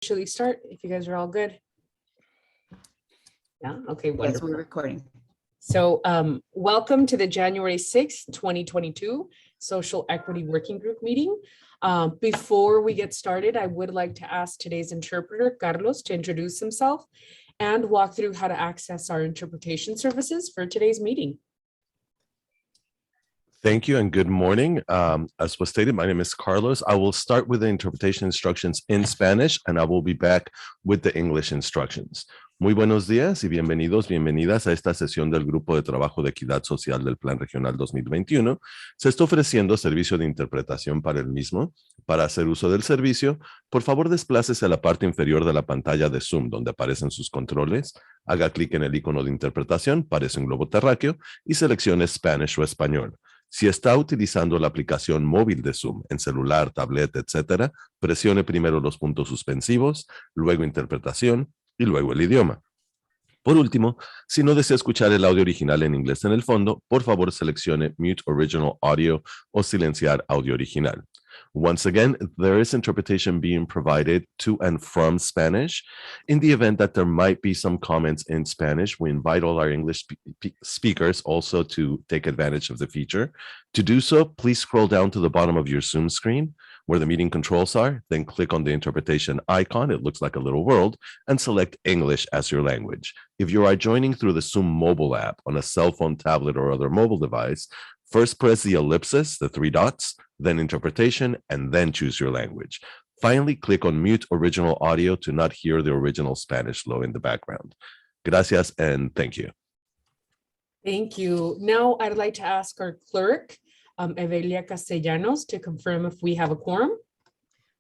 Should we start if you guys are all good? Yeah, okay, Yes, wonderful. we're recording. So welcome to the January 6th, 2022 Social Equity Working Group meeting. Before we get started, I would like to ask today's interpreter, Carlos, to introduce himself and walk through how to access our interpretation services for today's meeting. Thank you and good morning. As was stated, my name is Carlos. I will start with the interpretation instructions in Spanish and I will be back with the English instructions. Muy buenos días y bienvenidos, bienvenidas a esta sesión del Grupo de Trabajo de Equidad Social del Plan Regional 2021. Se está ofreciendo servicio de interpretación para el mismo. Para hacer uso del servicio, por favor desplácese a la parte inferior de la pantalla de Zoom donde aparecen sus controles. Haga clic en el icono de interpretación, parece un globo terráqueo y seleccione Spanish o Español. Si está utilizando la aplicación móvil de Zoom en celular, tableta, etcétera, presione primero los puntos suspensivos, luego interpretación y luego el idioma. Por último, si no desea escuchar el audio original en inglés en el fondo, por favor seleccione Mute Original Audio o silenciar audio original. Once again, there is interpretation being provided to and from Spanish. In the event that there might be some comments in Spanish, we invite all our English speakers also to take advantage of the feature. To do so, please scroll down to the bottom of your Zoom screen where the meeting controls are, then click on the interpretation icon. It looks like a little world, and select English as your language. If you are joining through the Zoom mobile app on a cell phone, tablet, or other mobile device, first press the ellipsis, the three dots, then interpretation, and then choose your language. Finally, click on Mute Original Audio to not hear the original Spanish low in the background. Gracias and thank you. Thank you. Now I'd like to ask our clerk, Evelia Castellanos, to confirm if we have a quorum.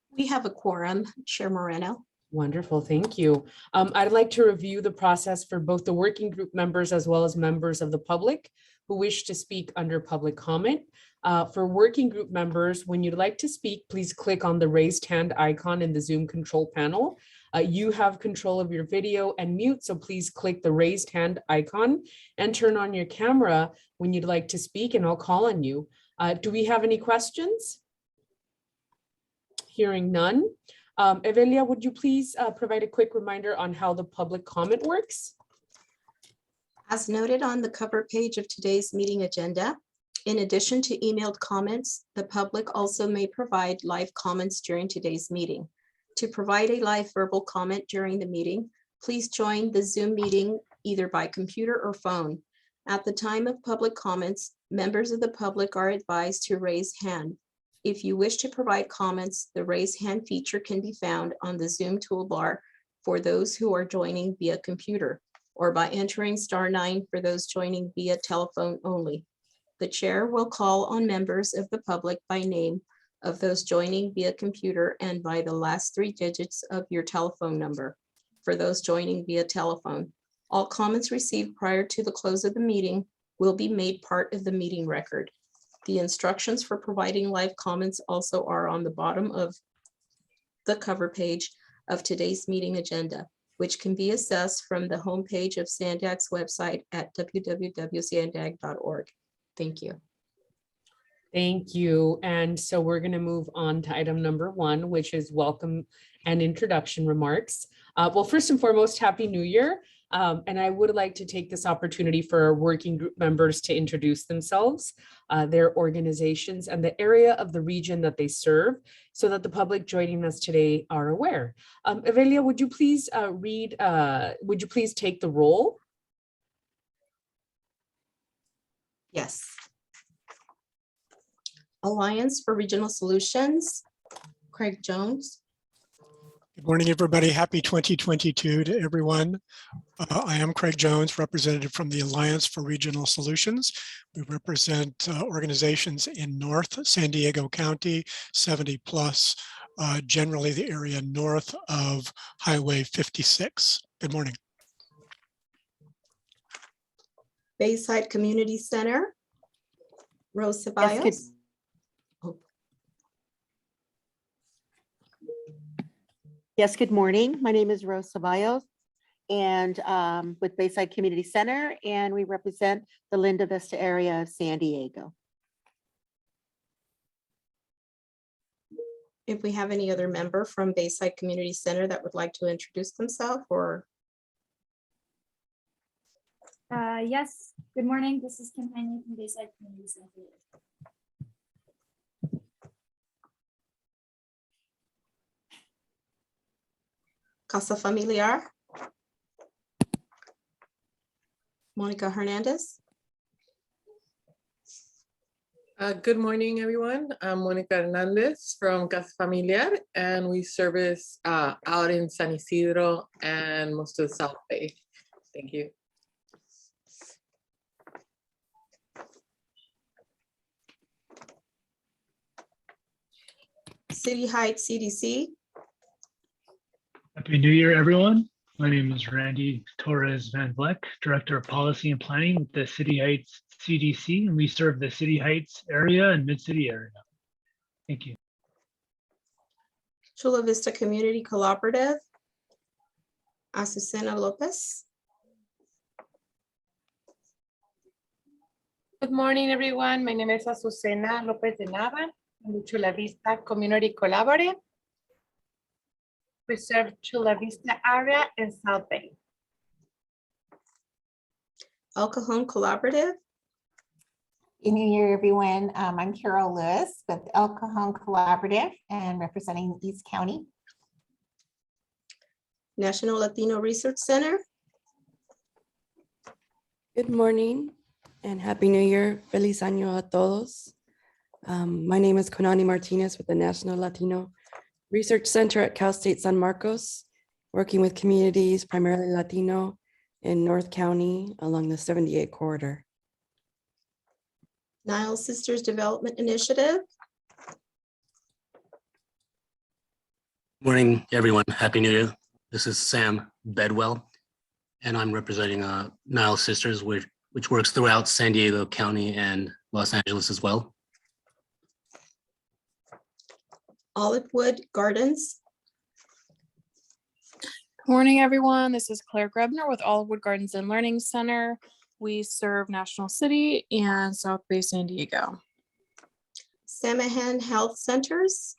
We have a quorum, Chair Moreno. Wonderful, thank you. I'd like to review the process for both the working group members as well as members of the public who wish to speak under public comment. For working group members, when you'd like to speak, please click on the raised hand icon in the Zoom control panel. You have control of your video and mute, so please click the raised hand icon and turn on your camera when you'd like to speak, and I'll call on you. Do we have any questions? Hearing none. Evelia, would you please provide a quick reminder on how the public comment works? As noted on the cover page of today's meeting agenda, in addition to emailed comments, the public also may provide live comments during today's meeting. To provide a live verbal comment during the meeting, please join the Zoom meeting either by computer or phone. At the time of public comments, members of the public are advised to raise hand. If you wish to provide comments, the raise hand feature can be found on the Zoom toolbar for those who are joining via computer, or by entering *9 for those joining via telephone only. The chair will call on members of the public by name of those joining via computer and by the last 3 digits of your telephone number for those joining via telephone. All comments received prior to the close of the meeting will be made part of the meeting record. The instructions for providing live comments also are on the bottom of the cover page of today's meeting agenda, which can be accessed from the homepage of SANDAG's website at www.sandag.org. Thank you. Thank you. And so we're going to move on to item number 1, which is welcome and introduction remarks. Well, first and foremost, Happy New Year. And I would like to take this opportunity for our working group members to introduce themselves, their organizations, and the area of the region that they serve so that the public joining us today are aware. Evelia, would you please take the roll? Yes. Alliance for Regional Solutions, Craig Jones. Good morning, everybody. Happy 2022 to everyone. I am Craig Jones, representative from the Alliance for Regional Solutions. We represent organizations in North San Diego County, 70 plus, generally the area north of Highway 56. Good morning. Bayside Community Center, Rose Ceballos. Yes, good morning. My name is Rose Ceballos and with Bayside Community Center, and we represent the Linda Vista area of San Diego. if we have any other member from Bayside Community Center that would like to introduce themselves or Yes, good morning. This is Kim Henry from Bayside Community Center. Casa Familiar. Monica Hernandez. Good morning, everyone. I'm Monica Hernandez from Casa Familiar, and we service out in San Isidro and most of the South Bay. Thank you. City Heights CDC. Happy New Year, everyone. My name is Randy Torres Van Vleck, Director of Policy and Planning with the City Heights CDC, and we serve the City Heights area and Mid-City area. Thank you. Chula Vista Community Collaborative. Azucena Lopez. Good morning, everyone. My name is Azucena Lopez de Nava. I'm the Chula Vista Community Collaborative. We serve Chula Vista area and South Bay. El Cajon Collaborative. Good New Year, everyone. I'm Carol Lewis with El Cajon Collaborative and representing East County. National Latino Research Center. Good morning and Happy New Year. Feliz año a todos. My name is Konani Martinez with the National Latino Research Center at Cal State San Marcos, working with communities primarily Latino in North County along the 78 corridor. Niles Sisters Development Initiative. Morning, everyone. Happy New Year. This is Sam Bedwell, and I'm representing Niles Sisters, which works throughout San Diego County and Los Angeles as well. Olivewood Gardens. Good morning, everyone. This is Claire Grebner with Olivewood Gardens and Learning Center. We serve National City and South Bay San Diego. Samahan Health Centers.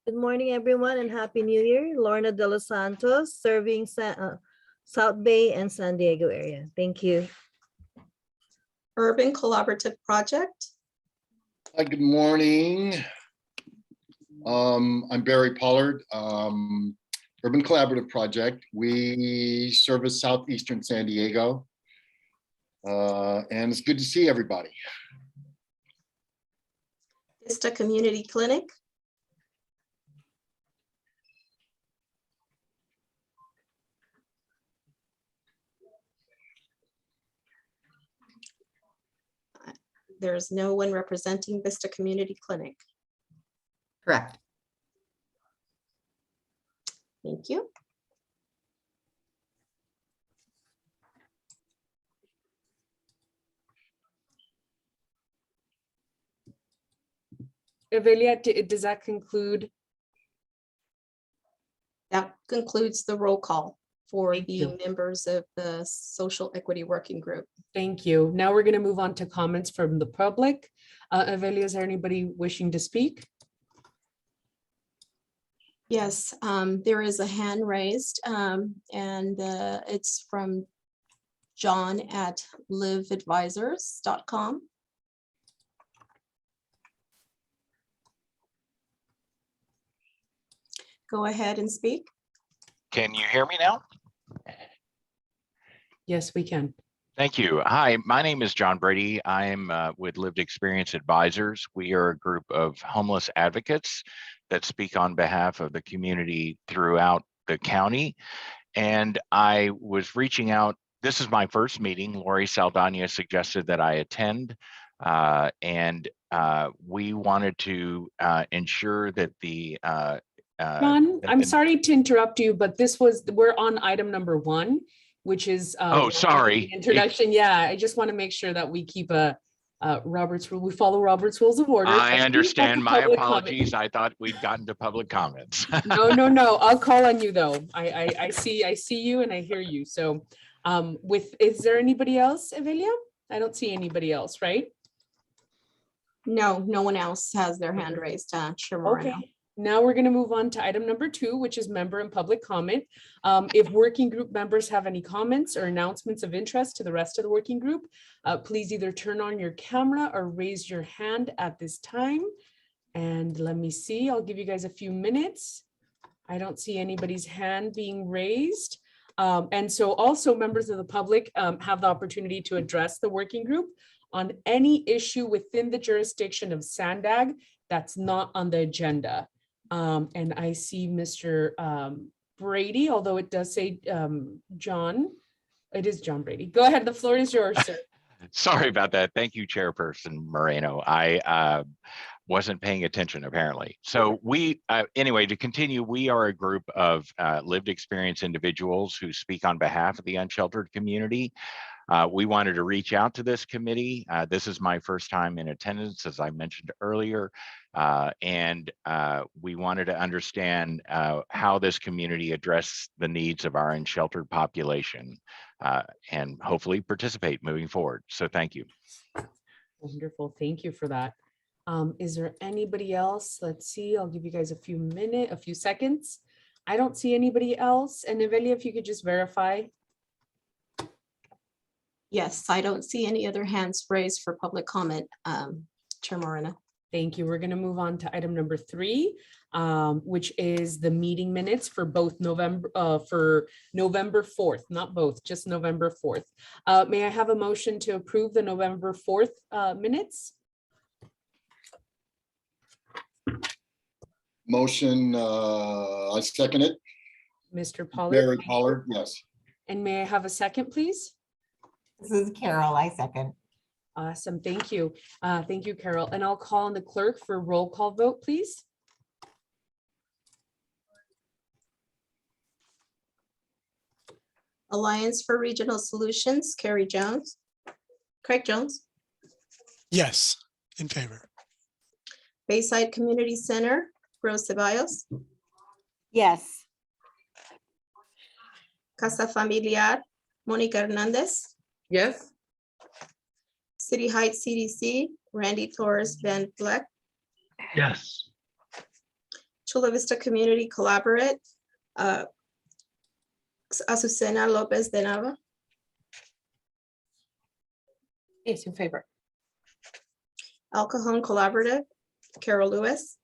Good morning, everyone, and Happy New Year. Lorna De Los Santos, serving South Bay and San Diego area. Thank you. Urban Collaborative Project. Hi, good morning. I'm Barry Pollard, Urban Collaborative Project. We service Southeastern San Diego, and it's good to see everybody. Vista Community Clinic. There's no one representing Vista Community Clinic. Correct. Thank you. Evelia, does that conclude? That concludes the roll call for the members of the Social Equity Working Group. Thank you. Now we're going to move on to comments from the public. Evelia, is there anybody wishing to speak? Yes, there is a hand raised and it's from John at liveadvisors.com. Go ahead and speak. Can you hear me now? Yes, we can. Thank you. Hi, my name is John Brady. I'm with Lived Experience Advisors. We are a group of homeless advocates that speak on behalf of the community throughout the county. And I was reaching out. This is my first meeting. Lori Saldana suggested that I attend. And we wanted to ensure that the John, I'm sorry to interrupt you, but we're on item number 1, which is oh, sorry, introduction. Yeah, I just want to make sure that we keep a Robert's rule. We follow Robert's rules of order. I understand. My apologies. Comment. I thought we'd gotten to public comments. No. I'll call on you though. I see you and I hear you. So is there anybody else, Evelia? I don't see anybody else, right? No, no one else has their hand raised, Chair Moreno. Okay, now we're going to move on to item number 2, which is member and public comment. If working group members have any comments or announcements of interest to the rest of the working group, please either turn on your camera or raise your hand at this time. And let me see, I'll give you guys a few minutes. I don't see anybody's hand being raised. And so also members of the public have the opportunity to address the working group on any issue within the jurisdiction of Sandag that's not on the agenda. And I see Mr. Brady, although it does say John, it is John Brady. Go ahead, the floor is yours, sir. Sorry about that. Thank you, Chairperson Moreno. I wasn't paying attention apparently. So we, anyway, to continue, we are a group of lived experience individuals who speak on behalf of the unsheltered community. We wanted to reach out to this committee. This is my first time in attendance, as I mentioned earlier, and we wanted to understand how this community addressed the needs of our unsheltered population and hopefully participate moving forward. So thank you. Wonderful, thank you for that. Is there anybody else? Let's see, I'll give you guys a few seconds. I don't see anybody else. And Evelia, if you could just verify. Yes, I don't see any other hands raised for public comment, Chair Moreno. Thank you. We're going to move on to item number 3, which is the meeting minutes for both November 4th, not both, just November 4th. May I have a motion to approve the November 4th minutes? Motion, I second it. Mr. Pollard. Barry Pollard, yes. And may I have a second, please? This is Carol, I second. Awesome, thank you. Thank you, Carol. And I'll call on the clerk for roll call vote, please. Alliance for Regional Solutions, Craig Jones. Yes, in favor. Bayside Community Center, Rose Ceballos. Yes. Casa Familiar, Mónica Hernandez. Yes. City Heights CDC, Randy Torres Van Vleck. Yes. Chula Vista Community Collaborate, Azucena Lopez de Nava. Yes, in favor. El Cajon Collaborative, Carol Lewis.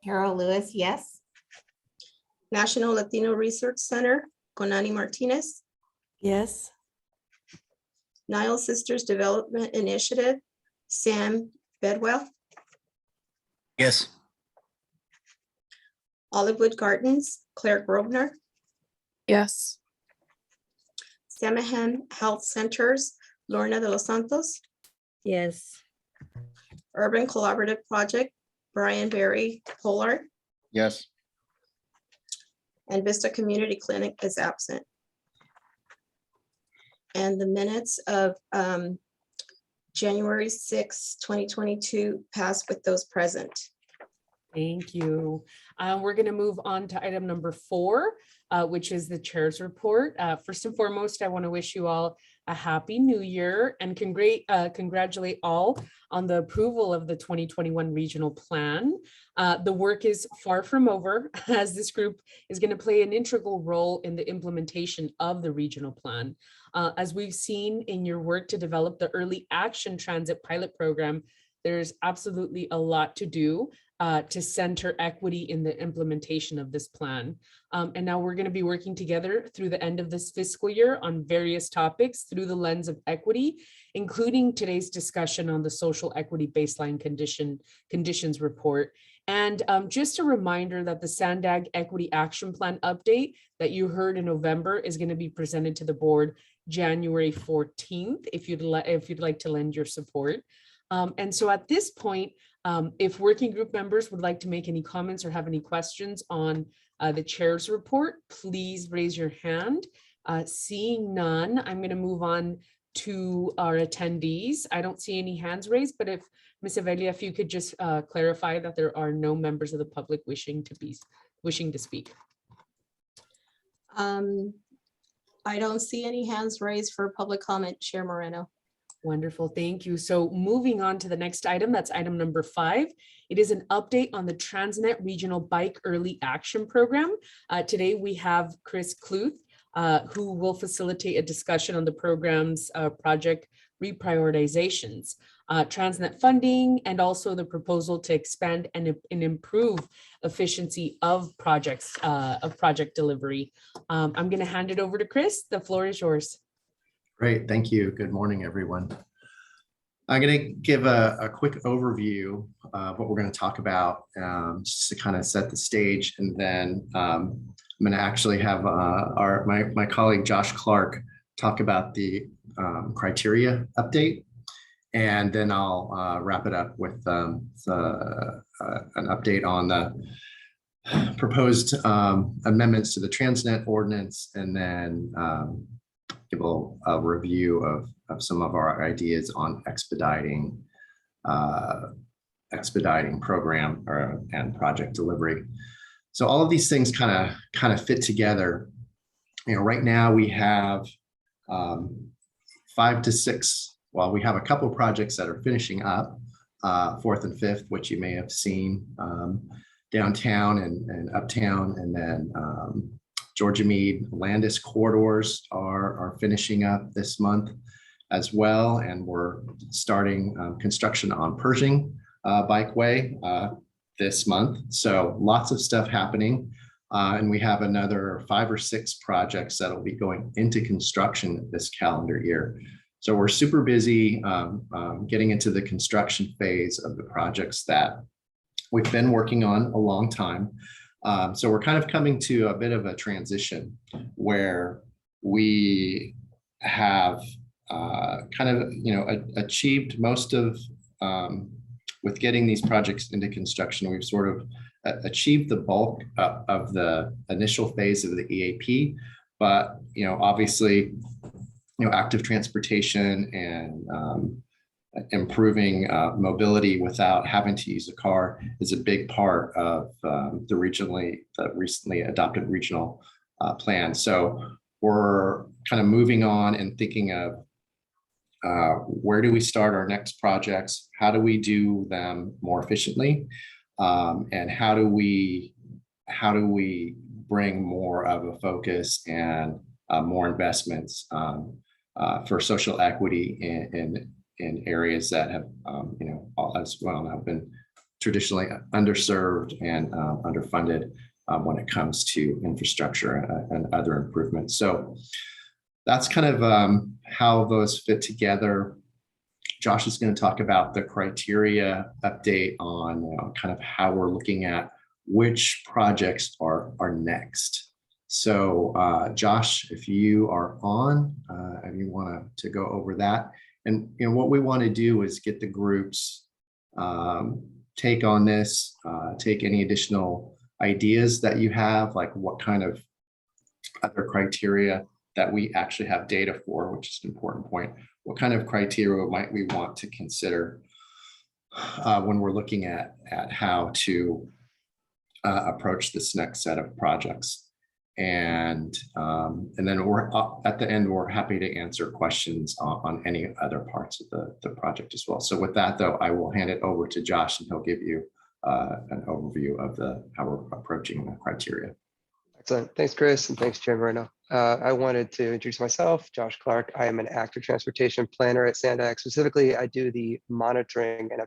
Carol Lewis, yes. National Latino Research Center, Conani Martinez. Yes. Niles Sisters Development Initiative, Sam Bedwell. Yes. Olivewood Gardens, Claire Grosvenor. Yes. Samahan Health Centers, Lorna de los Santos. Yes. Urban Collaborative Project, Brian Berry Pollard. Yes. And Vista Community Clinic is absent. And the minutes of January 6, 2022 pass with those present. Thank you. We're going to move on to item number 4, which is the chair's report. First and foremost, I want to wish you all a happy new year and congratulate all on the approval of the 2021 regional plan. The work is far from over, as this group is going to play an integral role in the implementation of the regional plan. As we've seen in your work to develop the early action transit pilot program, there's absolutely a lot to do to center equity in the implementation of this plan. And now we're going to be working together through the end of this fiscal year on various topics through the lens of equity, including today's discussion on the social equity baseline conditions report. And just a reminder that the Sandag Equity Action Plan update that you heard in November is going to be presented to the board January 14th, if you'd like to lend your support. And so at this point, if working group members would like to make any comments or have any questions on the chair's report, please raise your hand. Seeing none, I'm going to move on to our attendees. I don't see any hands raised, but if Ms. Avelia, if you could just clarify that there are no members of the public wishing to speak. I don't see any hands raised for public comment, Chair Moreno. Wonderful, thank you. So moving on to the next item, that's item number 5. It is an update on the Transnet Regional Bike Early Action Program. Today we have Chris Kluth, who will facilitate a discussion on the program's project reprioritizations, Transnet funding, and also the proposal to expand and improve efficiency of project delivery. I'm going to hand it over to Chris. The floor is yours. Great, thank you. Good morning, everyone. I'm going to give a quick overview of what we're going to talk about, just to kind of set the stage, and then I'm going to actually have my colleague Josh Clark talk about the criteria update, and then I'll wrap it up with an update on the proposed amendments to the Transnet ordinance, and then give a review of some of our ideas on expediting program and project delivery. So all of these things kind of fit together. Right now we have 5 to 6. Well, we have a couple of projects that are finishing up, 4th and 5th, which you may have seen, downtown and uptown, and then Georgia Meade Landis corridors are finishing up this month as well, and we're starting construction on Pershing Bikeway this month. So lots of stuff happening, and we have another 5 or 6 projects that will be going into construction this calendar year. So we're super busy getting into the construction phase of the projects that we've been working on a long time. So we're kind of coming to a bit of a transition where we have kind of, achieved most of, with getting these projects into construction, we've sort of achieved the bulk of the initial phase of the EAP. But, obviously, active transportation and improving mobility without having to use a car is a big part of the recently adopted regional plan. So we're kind of moving on and thinking of where do we start our next projects? How do we do them more efficiently? And how do we bring more of a focus and more investments for social equity in areas that have, as well have been traditionally underserved and underfunded when it comes to infrastructure and other improvements. So that's kind of how those fit together. Josh is going to talk about the criteria update on kind of how we're looking at which projects are next. So Josh, if you are on and you want to go over that. And what we want to do is get the groups take on this, take any additional ideas that you have, like what kind of other criteria that we actually have data for, which is an important point. What kind of criteria might we want to consider when we're looking at how to approach this next set of projects? And then we're at the end, we're happy to answer questions on any other parts of the project as well. So with that, though, I will hand it over to Josh, and he'll give you an overview of how we're approaching the criteria. Excellent. Thanks, Chris, and thanks, Chair Moreno. I wanted to introduce myself, Josh Clark. I am an active transportation planner at Sandac. Specifically, I do the monitoring and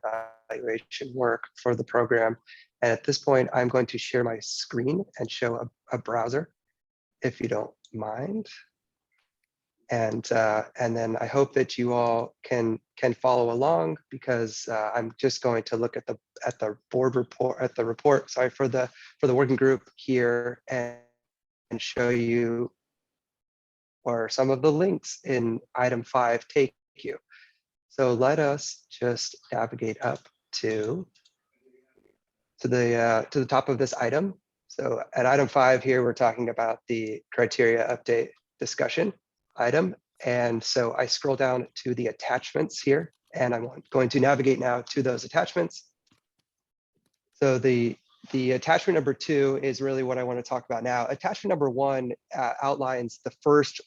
evaluation work for the program. And at this point, I'm going to share my screen and show a browser, if you don't mind. And then I hope that you all can follow along, because I'm just going to look at the board report, at the report, sorry, for the working group here, and show you where some of the links in item 5 take you. So let us just navigate up to the top of this item. So at item 5 here, we're talking about the criteria update discussion item. And so I scroll down to the attachments here, and I'm going to navigate now to those attachments. So the attachment number 2 is really what I want to talk about now. Attachment number 1 outlines the first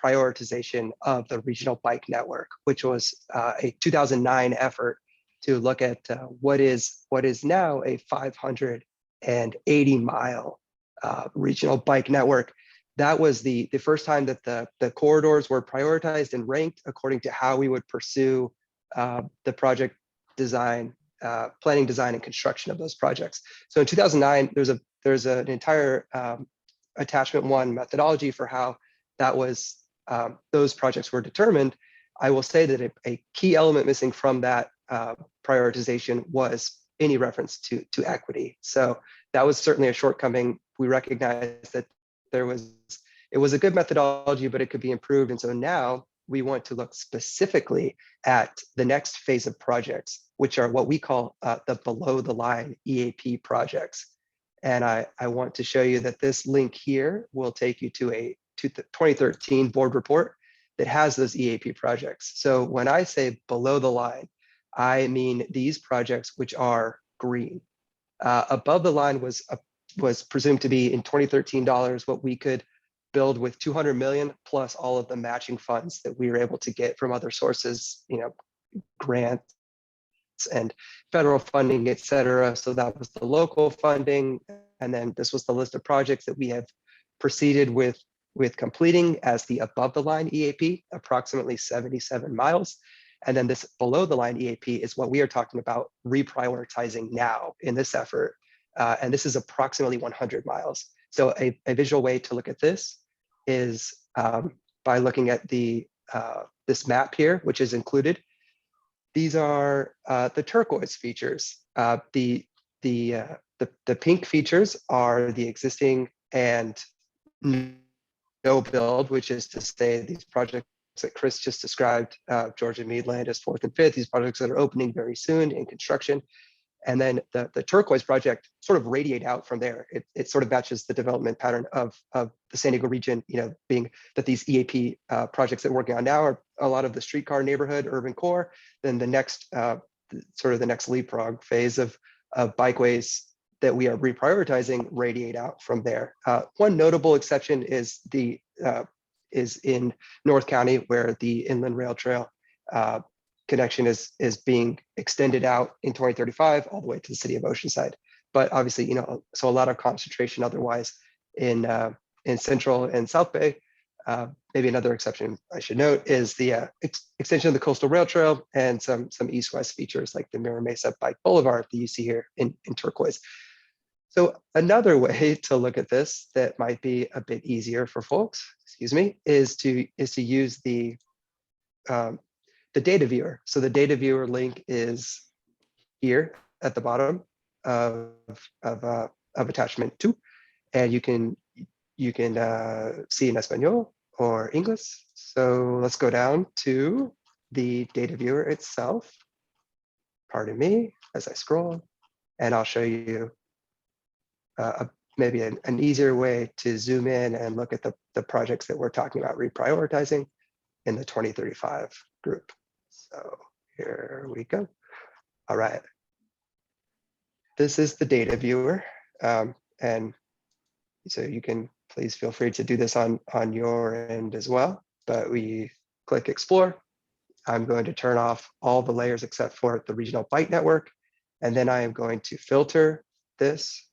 prioritization of the regional bike network, which was a 2009 effort to look at what is now a 580-mile regional bike network. That was the first time that the corridors were prioritized and ranked according to how we would pursue the project design, planning, design, and construction of those projects. So in 2009, there's an entire attachment 1 methodology for how that was those projects were determined. I will say that a key element missing from that prioritization was any reference to equity. So that was certainly a shortcoming. We recognize that it was a good methodology, but it could be improved. And so now we want to look specifically at the next phase of projects, which are what we call the below the line EAP projects. And I want to show you that this link here will take you to a 2013 board report that has those EAP projects. So when I say below the line, I mean these projects which are green. Above the line was presumed to be in 2013 dollars what we could build with 200 million plus all of the matching funds that we were able to get from other sources, grants and federal funding, et cetera. So that was the local funding. And then this was the list of projects that we have proceeded with completing as the above the line EAP, approximately 77 miles. And then this below the line EAP is what we are talking about reprioritizing now in this effort. And this is approximately 100 miles. So a visual way to look at this is by looking at this map here, which is included. These are the turquoise features. The pink features are the existing and no build, which is to say these projects that Chris just described, Georgia Meade Landis 4th and 5th, these projects that are opening very soon in construction. And then the turquoise project sort of radiate out from there. It sort of matches the development pattern of the San Diego region, being that these EAP projects that we're working on now are a lot of the streetcar neighborhood, urban core. Then the next, sort of the next leapfrog phase of bikeways that we are reprioritizing radiate out from there. One notable exception is in North County, where the Inland Rail Trail connection is being extended out in 2035 all the way to the city of Oceanside. But obviously, so a lot of concentration otherwise in Central and South Bay. Maybe another exception I should note is the extension of the Coastal Rail Trail and some east-west features like the Mira Mesa Bike Boulevard that you see here in turquoise. So another way to look at this that might be a bit easier for folks, is to use the data viewer. So the data viewer link is here at the bottom of attachment 2, and you can see in Espanol or English. So let's go down to the data viewer itself. Pardon me as I scroll, and I'll show you maybe an easier way to zoom in and look at the projects that we're talking about reprioritizing in the 2035 group. So here we go. All right. This is the data viewer. And so you can please feel free to do this on your end as well. But we click explore. I'm going to turn off all the layers except for the regional bike network. And then I am going to filter this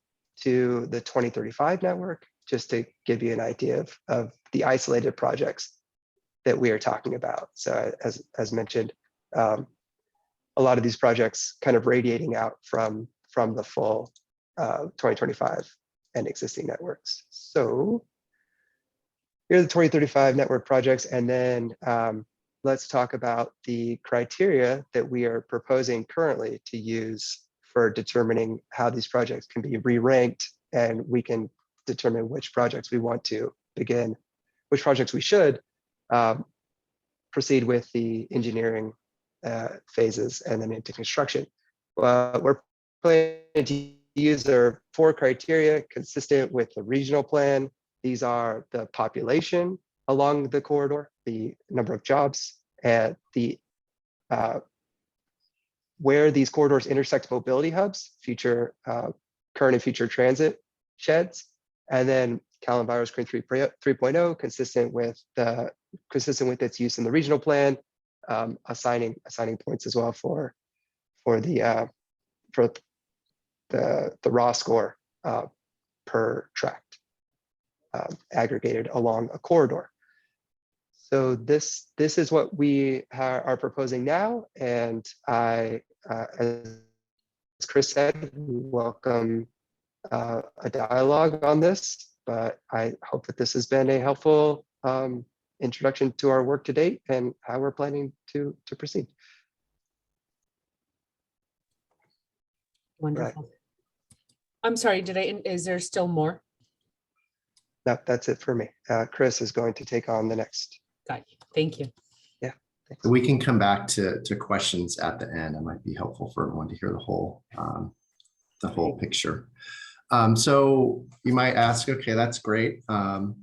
to the 2035 network, just to give you an idea of the isolated projects that we are talking about. So as mentioned, a lot of these projects kind of radiating out from the full 2025 and existing networks. So here are the 2035 network projects. And then let's talk about the criteria that we are proposing currently to use for determining how these projects can be re-ranked, and we can determine which projects we want to begin, which projects we should proceed with the engineering phases and then into construction. We're planning to use our 4 criteria consistent with the regional plan. These are the population along the corridor, the number of jobs, and the where these corridors intersect mobility hubs, future current and future transit sheds, and then Cal Enviro's Green 3.0, consistent with the consistent with its use in the regional plan, assigning points as well for the raw score per tract aggregated along a corridor. So this is what we are proposing now, and I, as Chris said, we welcome a dialogue on this, but I hope that this has been a helpful introduction to our work to date and how we're planning to proceed. Wonderful. Right. I'm sorry, is there still more? No, that's it for me. Chris is going to take on the next. Got you. Thank you. Yeah. So we can come back to questions at the end. It might be helpful for everyone to hear the whole picture. So you might ask, okay, that's great, but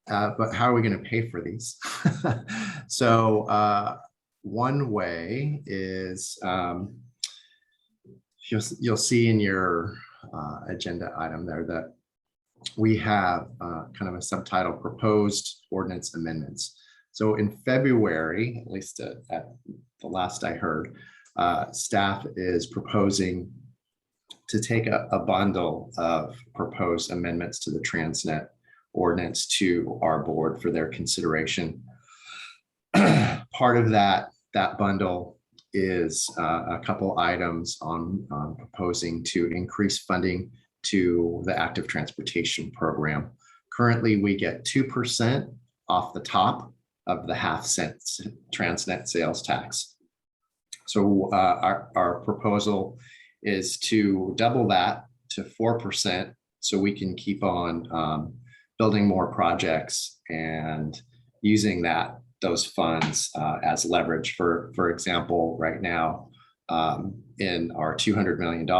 how are we going to pay for these? So one way is you'll see in your agenda item there that we have kind of a subtitle, proposed ordinance amendments. So in February, at least at the last I heard, staff is proposing to take a bundle of proposed amendments to the Transnet ordinance to our board for their consideration. Part of that bundle is a couple items on proposing to increase funding to the active transportation program. Currently, we get 2% off the top of the half-cent Transnet sales tax. So our proposal is to double that to 4% so we can keep on building more projects and using those funds as leverage. For example, right now in our $200 million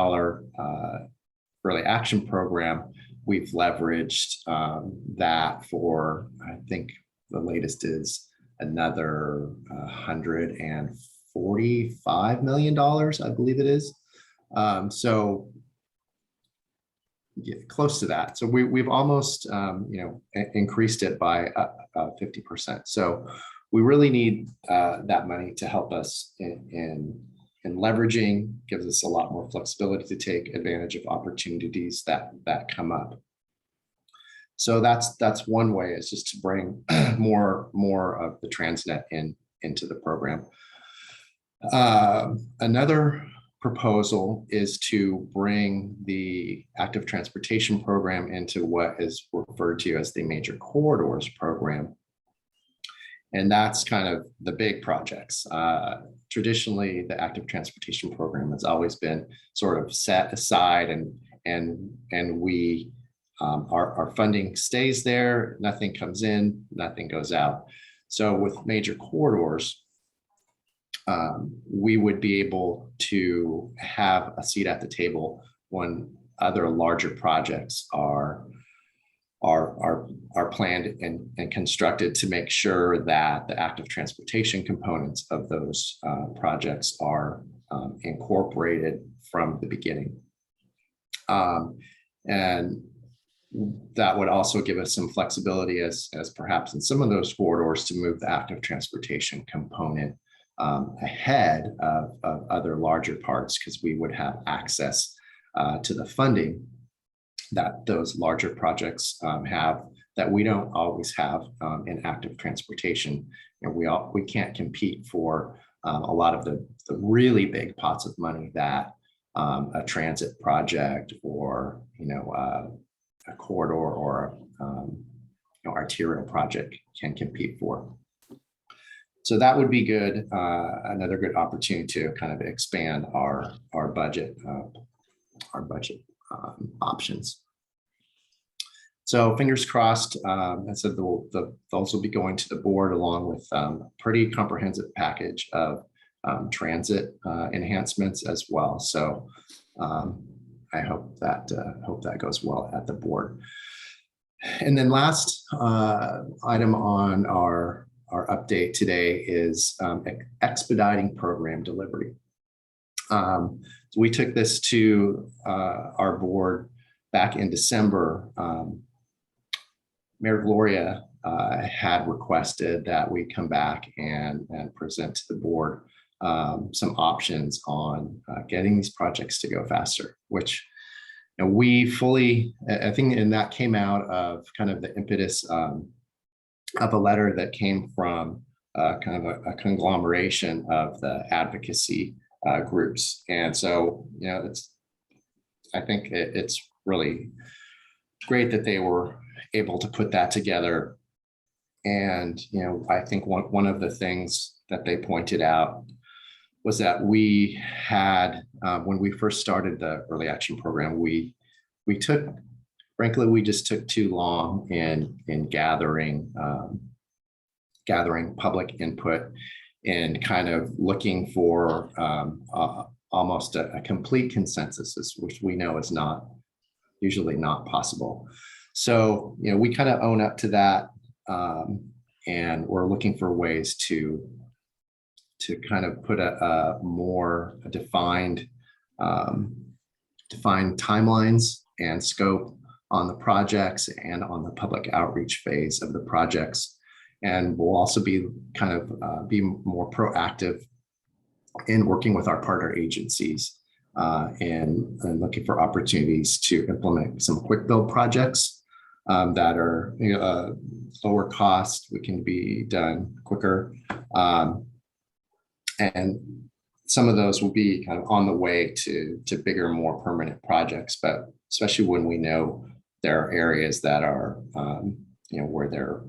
early action program, we've leveraged that for, I think the latest is another $145 million, I believe it is. So yeah, close to that. So we've almost increased it by 50%. So we really need that money to help us in leveraging, gives us a lot more flexibility to take advantage of opportunities that come up. So that's one way, is just to bring more of the Transnet into the program. Another proposal is to bring the active transportation program into what is referred to as the major corridors program. And that's kind of the big projects. Traditionally, the active transportation program has always been sort of set aside, and we our funding stays there. Nothing comes in, nothing goes out. So with major corridors, we would be able to have a seat at the table when other larger projects are planned and constructed, to make sure that the active transportation components of those projects are incorporated from the beginning. And that would also give us some flexibility as perhaps in some of those corridors to move the active transportation component ahead of other larger parts, because we would have access to the funding that those larger projects have that we don't always have in active transportation. And we can't compete for a lot of the really big pots of money that a transit project or a corridor or arterial project can compete for. So that would be good, another good opportunity to kind of expand our budget options. So fingers crossed. I said those will be going to the board along with a pretty comprehensive package of transit enhancements as well. So I hope that goes well at the board. And then last item on our update today is expediting program delivery. So we took this to our board back in December. Mayor Gloria had requested that we come back and present to the board some options on getting these projects to go faster, which we fully, I think, and that came out of kind of the impetus of a letter that came from kind of a conglomeration of the advocacy groups. And so, I think it's really great that they were able to put that together. And, I think one of the things that they pointed out was that we had, when we first started the early action program, we just took too long in gathering public input and kind of looking for almost a complete consensus, which we know is usually not possible. So, we kind of own up to that, and we're looking for ways to kind of put a more defined timelines and scope on the projects and on the public outreach phase of the projects. And we'll also be kind of be more proactive in working with our partner agencies and looking for opportunities to implement some quick build projects that are lower cost, we can be done quicker. And some of those will be kind of on the way to bigger, more permanent projects, but especially when we know there are areas that are, where there are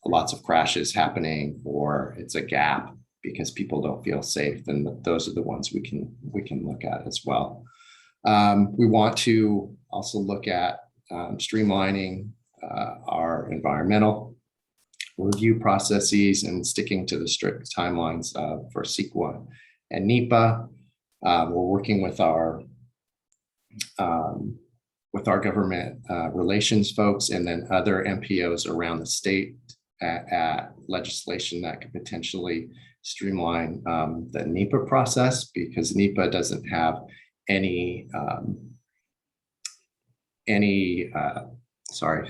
lots of crashes happening, or it's a gap because people don't feel safe, then those are the ones we can look at as well. We want to also look at streamlining our environmental review processes and sticking to the strict timelines for CEQA and NEPA. We're working with our government relations folks and then other MPOs around the state at legislation that could potentially streamline the NEPA process, because NEPA doesn't have any sorry,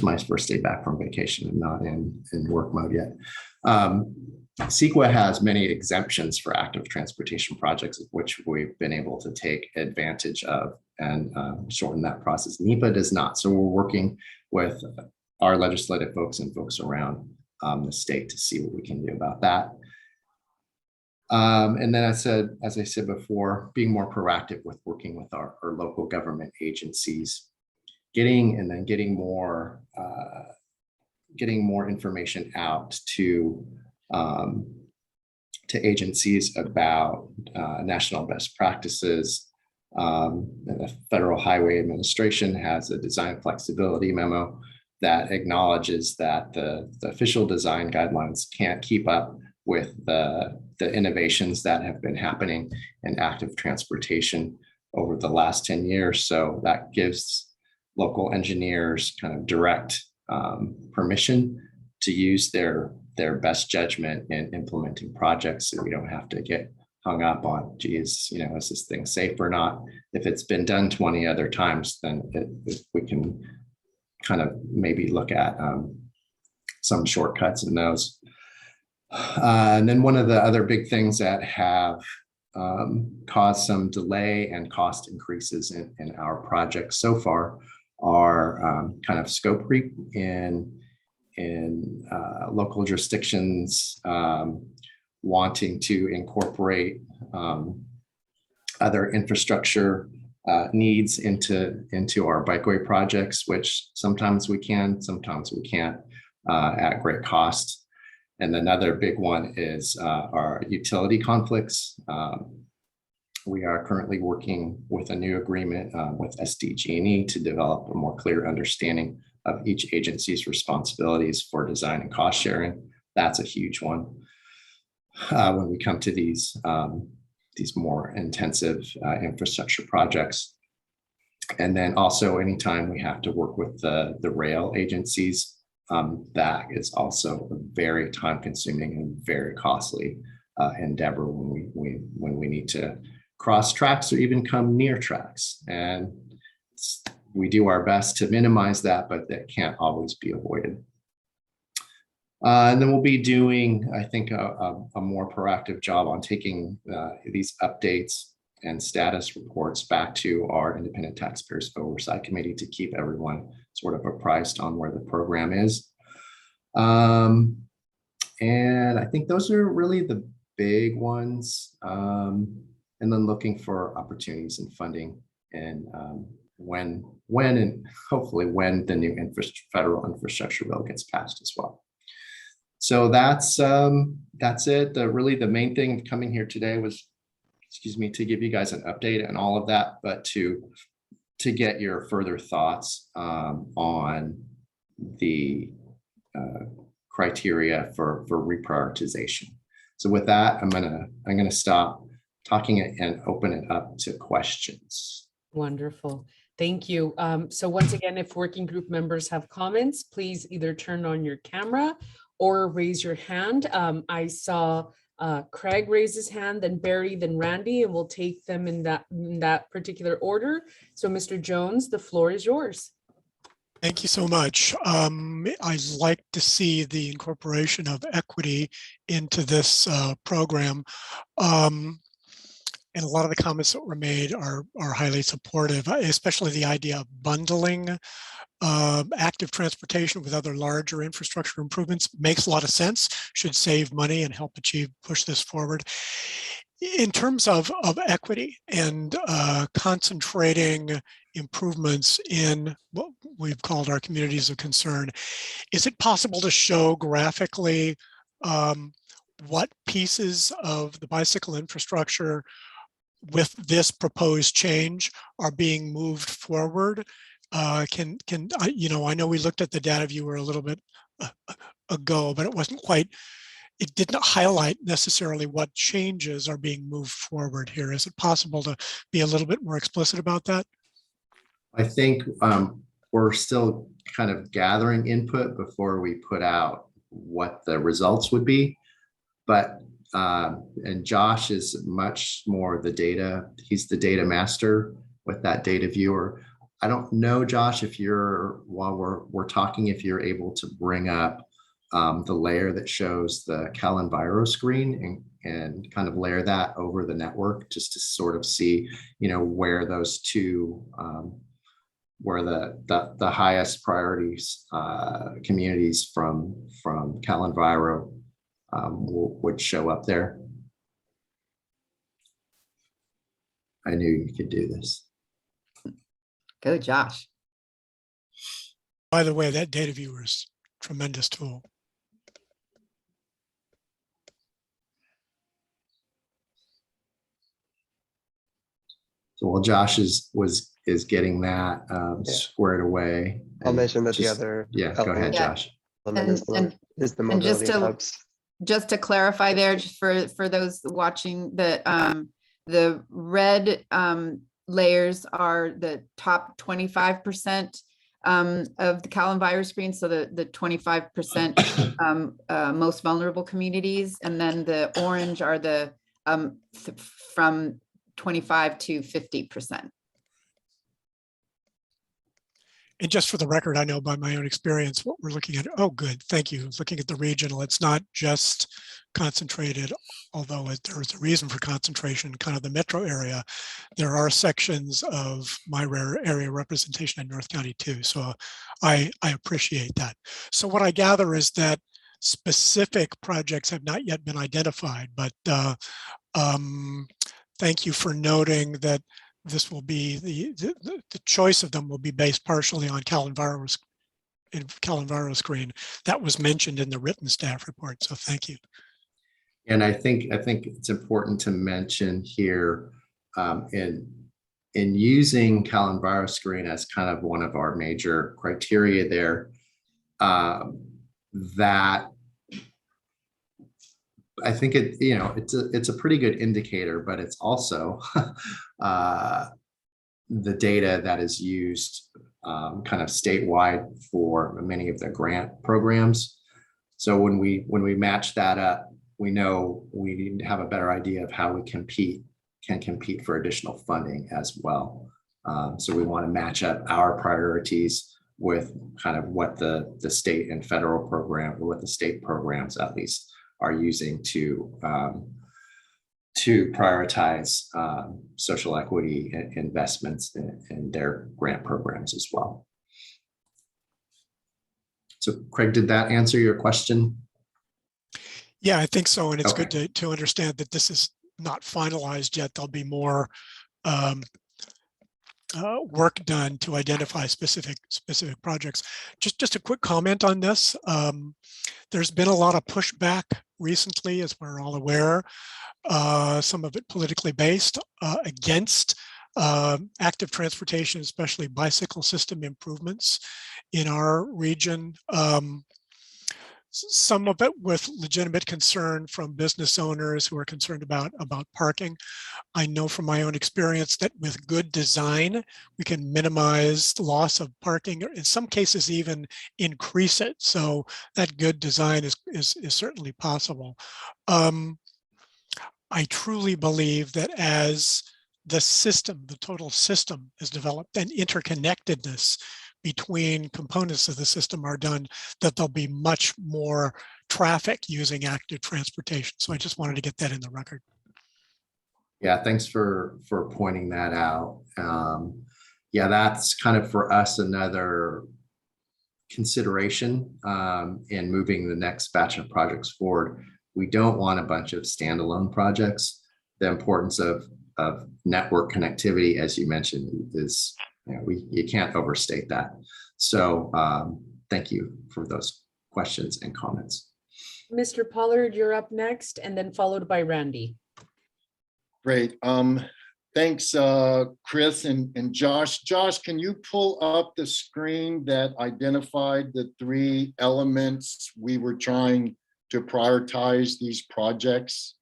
my first day back from vacation. I'm not in work mode yet. CEQA has many exemptions for active transportation projects, which we've been able to take advantage of and shorten that process. NEPA does not. So we're working with our legislative folks and folks around the state to see what we can do about that. And then as I said before, being more proactive with working with our local government agencies, getting more information out to agencies about national best practices. The Federal Highway Administration has a design flexibility memo that acknowledges that the official design guidelines can't keep up with the innovations that have been happening in active transportation over the last 10 years. So that gives local engineers kind of direct permission to use their best judgment in implementing projects, so we don't have to get hung up on, geez, is this thing safe or not? If it's been done 20 other times, then we can kind of maybe look at some shortcuts in those. And then one of the other big things that have caused some delay and cost increases in our projects so far are kind of scope creep in local jurisdictions wanting to incorporate other infrastructure needs into our bikeway projects, which sometimes we can, sometimes we can't, at great cost. And another big one is our utility conflicts. We are currently working with a new agreement with SDG&E to develop a more clear understanding of each agency's responsibilities for design and cost sharing. That's a huge one when we come to these more intensive infrastructure projects. And then also anytime we have to work with the rail agencies, that is also a very time consuming and very costly endeavor when we need to cross tracks or even come near tracks. And we do our best to minimize that, but that can't always be avoided. And then we'll be doing, I think, a more proactive job on taking these updates and status reports back to our Independent Taxpayers Oversight Committee to keep everyone sort of apprised on where the program is. And I think those are really the big ones. And then looking for opportunities and funding, and when and hopefully when the new federal infrastructure bill gets passed as well. So that's it. Really the main thing coming here today was, excuse me, to give you guys an update and all of that, but to get your further thoughts on the criteria for reprioritization. So with that, I'm gonna stop talking and open it up to questions. Wonderful. Thank you. So once again, if working group members have comments, please either turn on your camera or raise your hand. I saw Craig raise his hand, then Barry, then Randy, and we'll take them in that particular order. So Mr. Jones, the floor is yours. Thank you so much. I'd like to see the incorporation of equity into this program. And a lot of the comments that were made are highly supportive, especially the idea of bundling active transportation with other larger infrastructure improvements makes a lot of sense, should save money and help push this forward. In terms of equity and concentrating improvements in what we've called our communities of concern, is it possible to show graphically what pieces of the bicycle infrastructure with this proposed change are being moved forward? I know we looked at the data viewer a little bit ago, but it didn't highlight necessarily what changes are being moved forward here. Is it possible to be a little bit more explicit about that? I think we're still kind of gathering input before we put out what the results would be, but and Josh is much more the data. He's the data master with that data viewer. I don't know, Josh, if while we're talking, if you're able to bring up the layer that shows the CalEnviro screen and kind of layer that over the network, just to sort of see, where those two, where the highest priorities communities from CalEnviro would show up there. I knew you could do this. Go, Josh. By the way, that data viewer is a tremendous tool. So while Josh is getting that squared away. I'll mention that the other. Yeah, go ahead, Josh. Is the mobility hubs. Just to clarify there, just for those watching, the red layers are the top 25% of the CalEnviro screen, so the 25% most vulnerable communities, and then the orange are the from 25 to 50%. And just for the record, I know by my own experience, what we're looking at, oh, good, thank you. Looking at the regional, it's not just concentrated, although there is a reason for concentration, kind of the metro area. There are sections of my area representation in North County too. So I appreciate that. So what I gather is that specific projects have not yet been identified, but thank you for noting that this will be the choice of them will be based partially on CalEnviro screen. That was mentioned in the written staff report, so thank you. And I think it's important to mention here in using CalEnviro screen as kind of one of our major criteria there, that I think it's a pretty good indicator, but it's also the data that is used kind of statewide for many of the grant programs. So when we match that up, we know we need to have a better idea of how we can compete for additional funding as well. So we want to match up our priorities with kind of what the state and federal program, or what the state programs at least are using to prioritize social equity investments in their grant programs as well. So Craig, did that answer your question? Yeah, I think so. And it's Okay. good to understand that this is not finalized yet. There'll be more work done to identify specific projects. Just a quick comment on this. There's been a lot of pushback recently, as we're all aware, some of it politically based, against active transportation, especially bicycle system improvements in our region. Some of it with legitimate concern from business owners who are concerned about parking. I know from my own experience that with good design, we can minimize the loss of parking, or in some cases even increase it. So that good design is certainly possible. I truly believe that as the system, the total system is developed and interconnectedness between components of the system are done, that there'll be much more traffic using active transportation. So I just wanted to get that in the record. Yeah, thanks for pointing that out. Yeah, that's kind of for us another consideration in moving the next batch of projects forward. We don't want a bunch of standalone projects. The importance of network connectivity, as you mentioned, is, you can't overstate that. So thank you for those questions and comments. Mr. Pollard, you're up next, and then followed by Randy. Great. Thanks, Chris and Josh. Josh, can you pull up the screen that identified the 3 elements we were trying to prioritize these projects?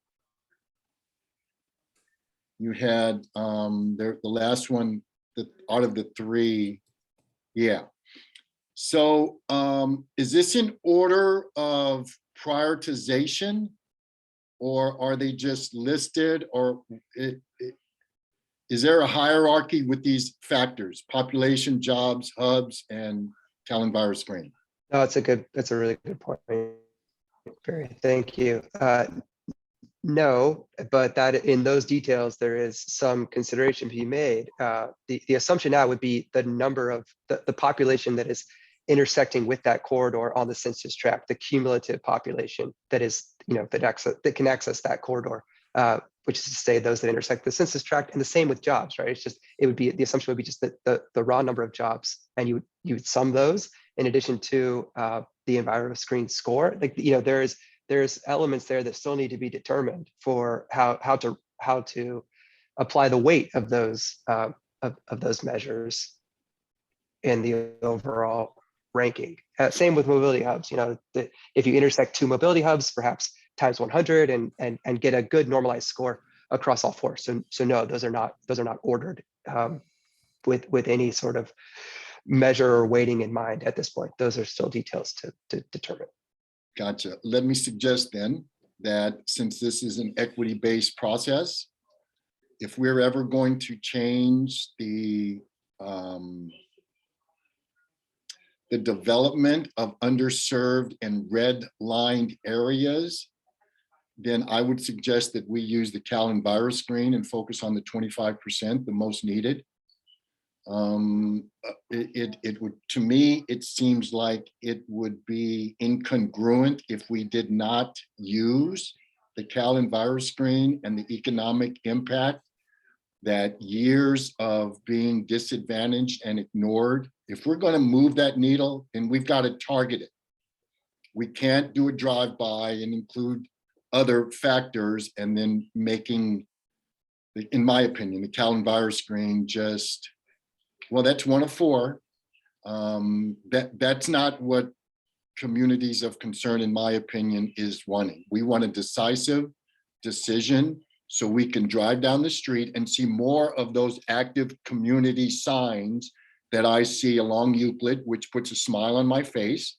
You had the last one out of the 3. Yeah. So is this in order of prioritization, or are they just listed, or is there a hierarchy with these factors: population, jobs, hubs, and Callan virus screen? No, that's a really good point. Barry, thank you. No, but that in those details, there is some consideration to be made. The assumption now would be the number of the population that is intersecting with that corridor on the census tract, the cumulative population that is, that can access that corridor, which is to say those that intersect the census tract, and the same with jobs, right? It's just, it would be, the assumption would be just that the raw number of jobs, and you would sum those in addition to the environmental screen score. Like, there's elements there that still need to be determined for how to apply the weight of those measures in the overall ranking. Same with mobility hubs. If you intersect 2 mobility hubs, perhaps times 100 and get a good normalized score across all 4. So no, those are not ordered with any sort of measure or weighting in mind at this point. Those are still details to determine. Gotcha. Let me suggest then that since this is an equity-based process, if we're ever going to change the development of underserved and red-lined areas, then I would suggest that we use the Callan virus screen and focus on the 25%, the most needed. It would, to me, it seems like it would be incongruent if we did not use the Callan virus screen and the economic impact that years of being disadvantaged and ignored. If we're going to move that needle, then we've got to target it. We can't do a drive-by and include other factors and then making, in my opinion, the Callan virus screen just, well, that's 1 of 4. That's not what communities of concern, in my opinion, is wanting. We want a decisive decision so we can drive down the street and see more of those active community signs that I see along Euclid, which puts a smile on my face,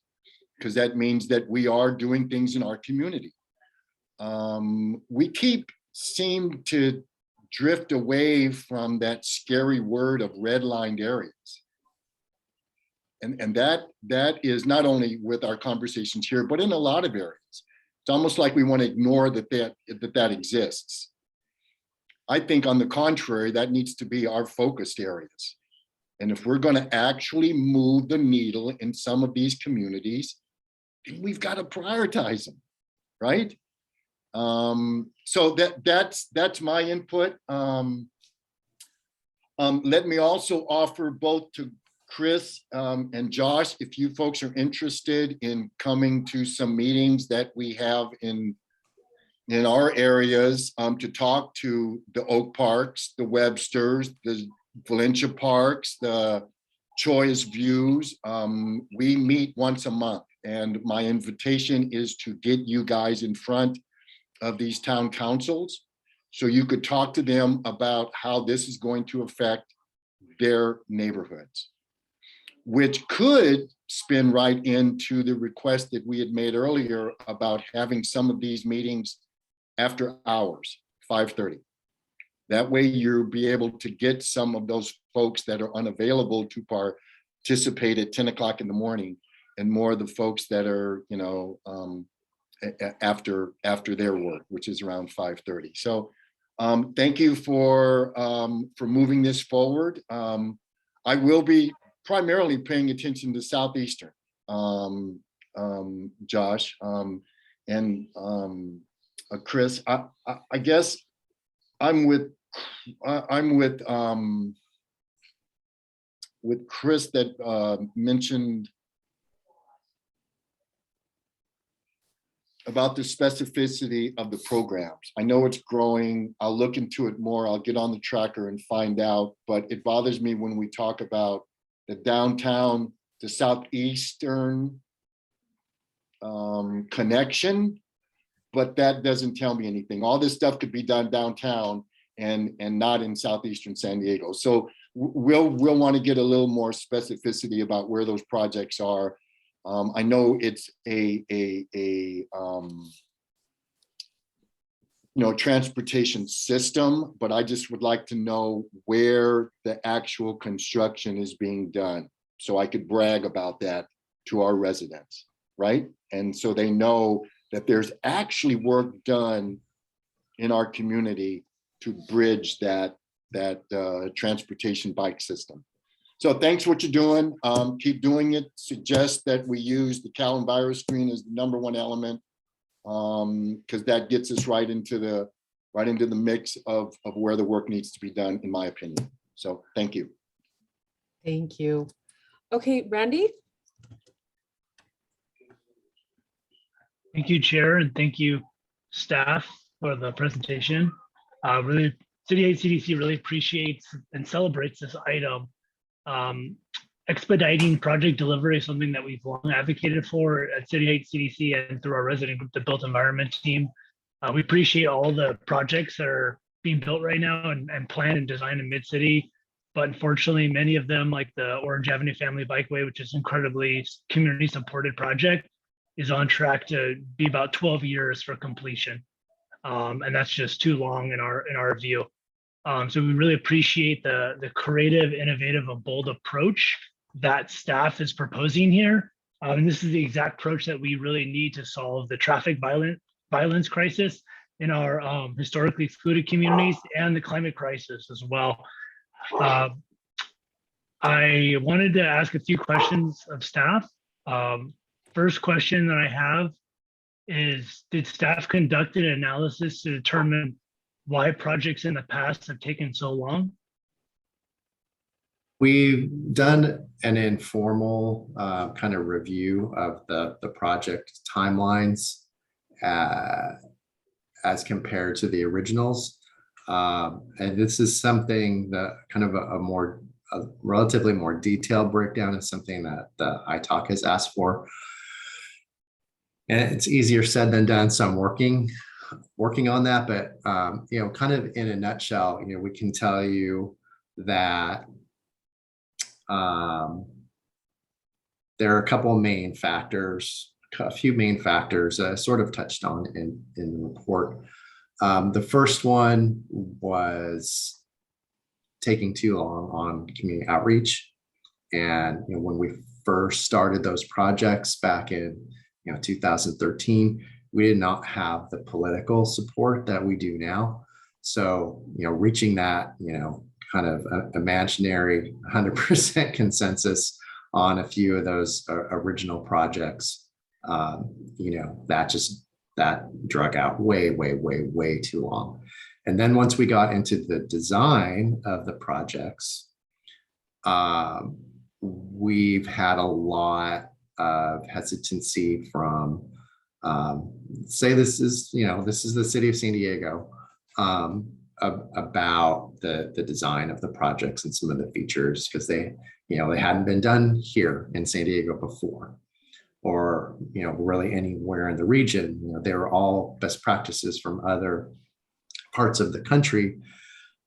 because that means that we are doing things in our community. We seem to drift away from that scary word of redlined areas. And that is not only with our conversations here, but in a lot of areas. It's almost like we want to ignore that exists. I think on the contrary, that needs to be our focused areas. And if we're going to actually move the needle in some of these communities, we've got to prioritize them, right? So that's my input. Let me also offer both to Chris and Josh, if you folks are interested in coming to some meetings that we have in our areas to talk to the Oak Parks, the Websters, the Valencia Parks, the Choice Views. We meet once a month, and my invitation is to get you guys in front of these town councils so you could talk to them about how this is going to affect their neighborhoods, which could spin right into the request that we had made earlier about having some of these meetings after hours, 5:30. That way you'll be able to get some of those folks that are unavailable to participate at 10 o'clock in the morning, and more of the folks that are, after their work, which is around 5:30. So thank you for moving this forward. I will be primarily paying attention to Southeastern, Josh, and Chris. I guess I'm with Chris that mentioned about the specificity of the programs. I know it's growing. I'll look into it more. I'll get on the tracker and find out, but it bothers me when we talk about the downtown to southeastern connection, but that doesn't tell me anything. All this stuff could be done downtown and not in southeastern San Diego. So we'll want to get a little more specificity about where those projects are. I know it's a transportation system, but I just would like to know where the actual construction is being done, so I could brag about that to our residents, right? And so they know that there's actually work done in our community to bridge that transportation bike system. So thanks for what you're doing. Keep doing it. Suggest that we use the Cal Enviro screen as the #1 element, because that gets us right into the mix of where the work needs to be done, in my opinion. So thank you. Thank you. Okay, Randy? Thank you, Chair, and thank you, staff, for the presentation. Really, City Heights CDC really appreciates and celebrates this item. Expediting project delivery is something that we've long advocated for at City Heights CDC and through our resident group, the Built Environment team. We appreciate all the projects that are being built right now and planned and designed in Mid-City. But unfortunately, many of them, like the Orange Avenue Family Bikeway, which is incredibly community supported project, is on track to be about 12 years for completion. And that's just too long in our view. So we really appreciate the creative, innovative, and bold approach that staff is proposing here. And this is the exact approach that we really need to solve the traffic violence crisis in our historically excluded communities and the climate crisis as well. I wanted to ask a few questions of staff. First question that I have is, did staff conduct an analysis to determine why projects in the past have taken so long? We've done an informal kind of review of the project timelines as compared to the originals. And this is something that kind of a relatively more detailed breakdown is something that the ITALC has asked for. And it's easier said than done. So I'm working on that, but kind of in a nutshell, we can tell you that there are a few main factors sort of touched on in the report. The first one was taking too long on community outreach. And when we first started those projects back in 2013, we did not have the political support that we do now. So reaching that kind of imaginary 100% consensus on a few of those original projects, that drug out way too long. And then once we got into the design of the projects, we've had a lot of hesitancy from, say this is the city of San Diego, about the design of the projects and some of the features, because they hadn't been done here in San Diego before, or really anywhere in the region. They were all best practices from other parts of the country,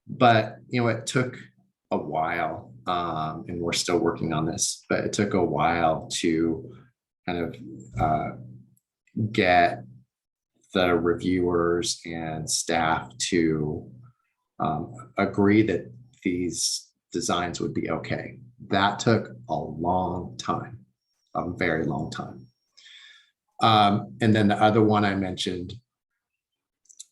but it took a while, and we're still working on this, but it took a while to kind of get the reviewers and staff to agree that these designs would be okay. That took a long time, a very long time. And then the other one I mentioned,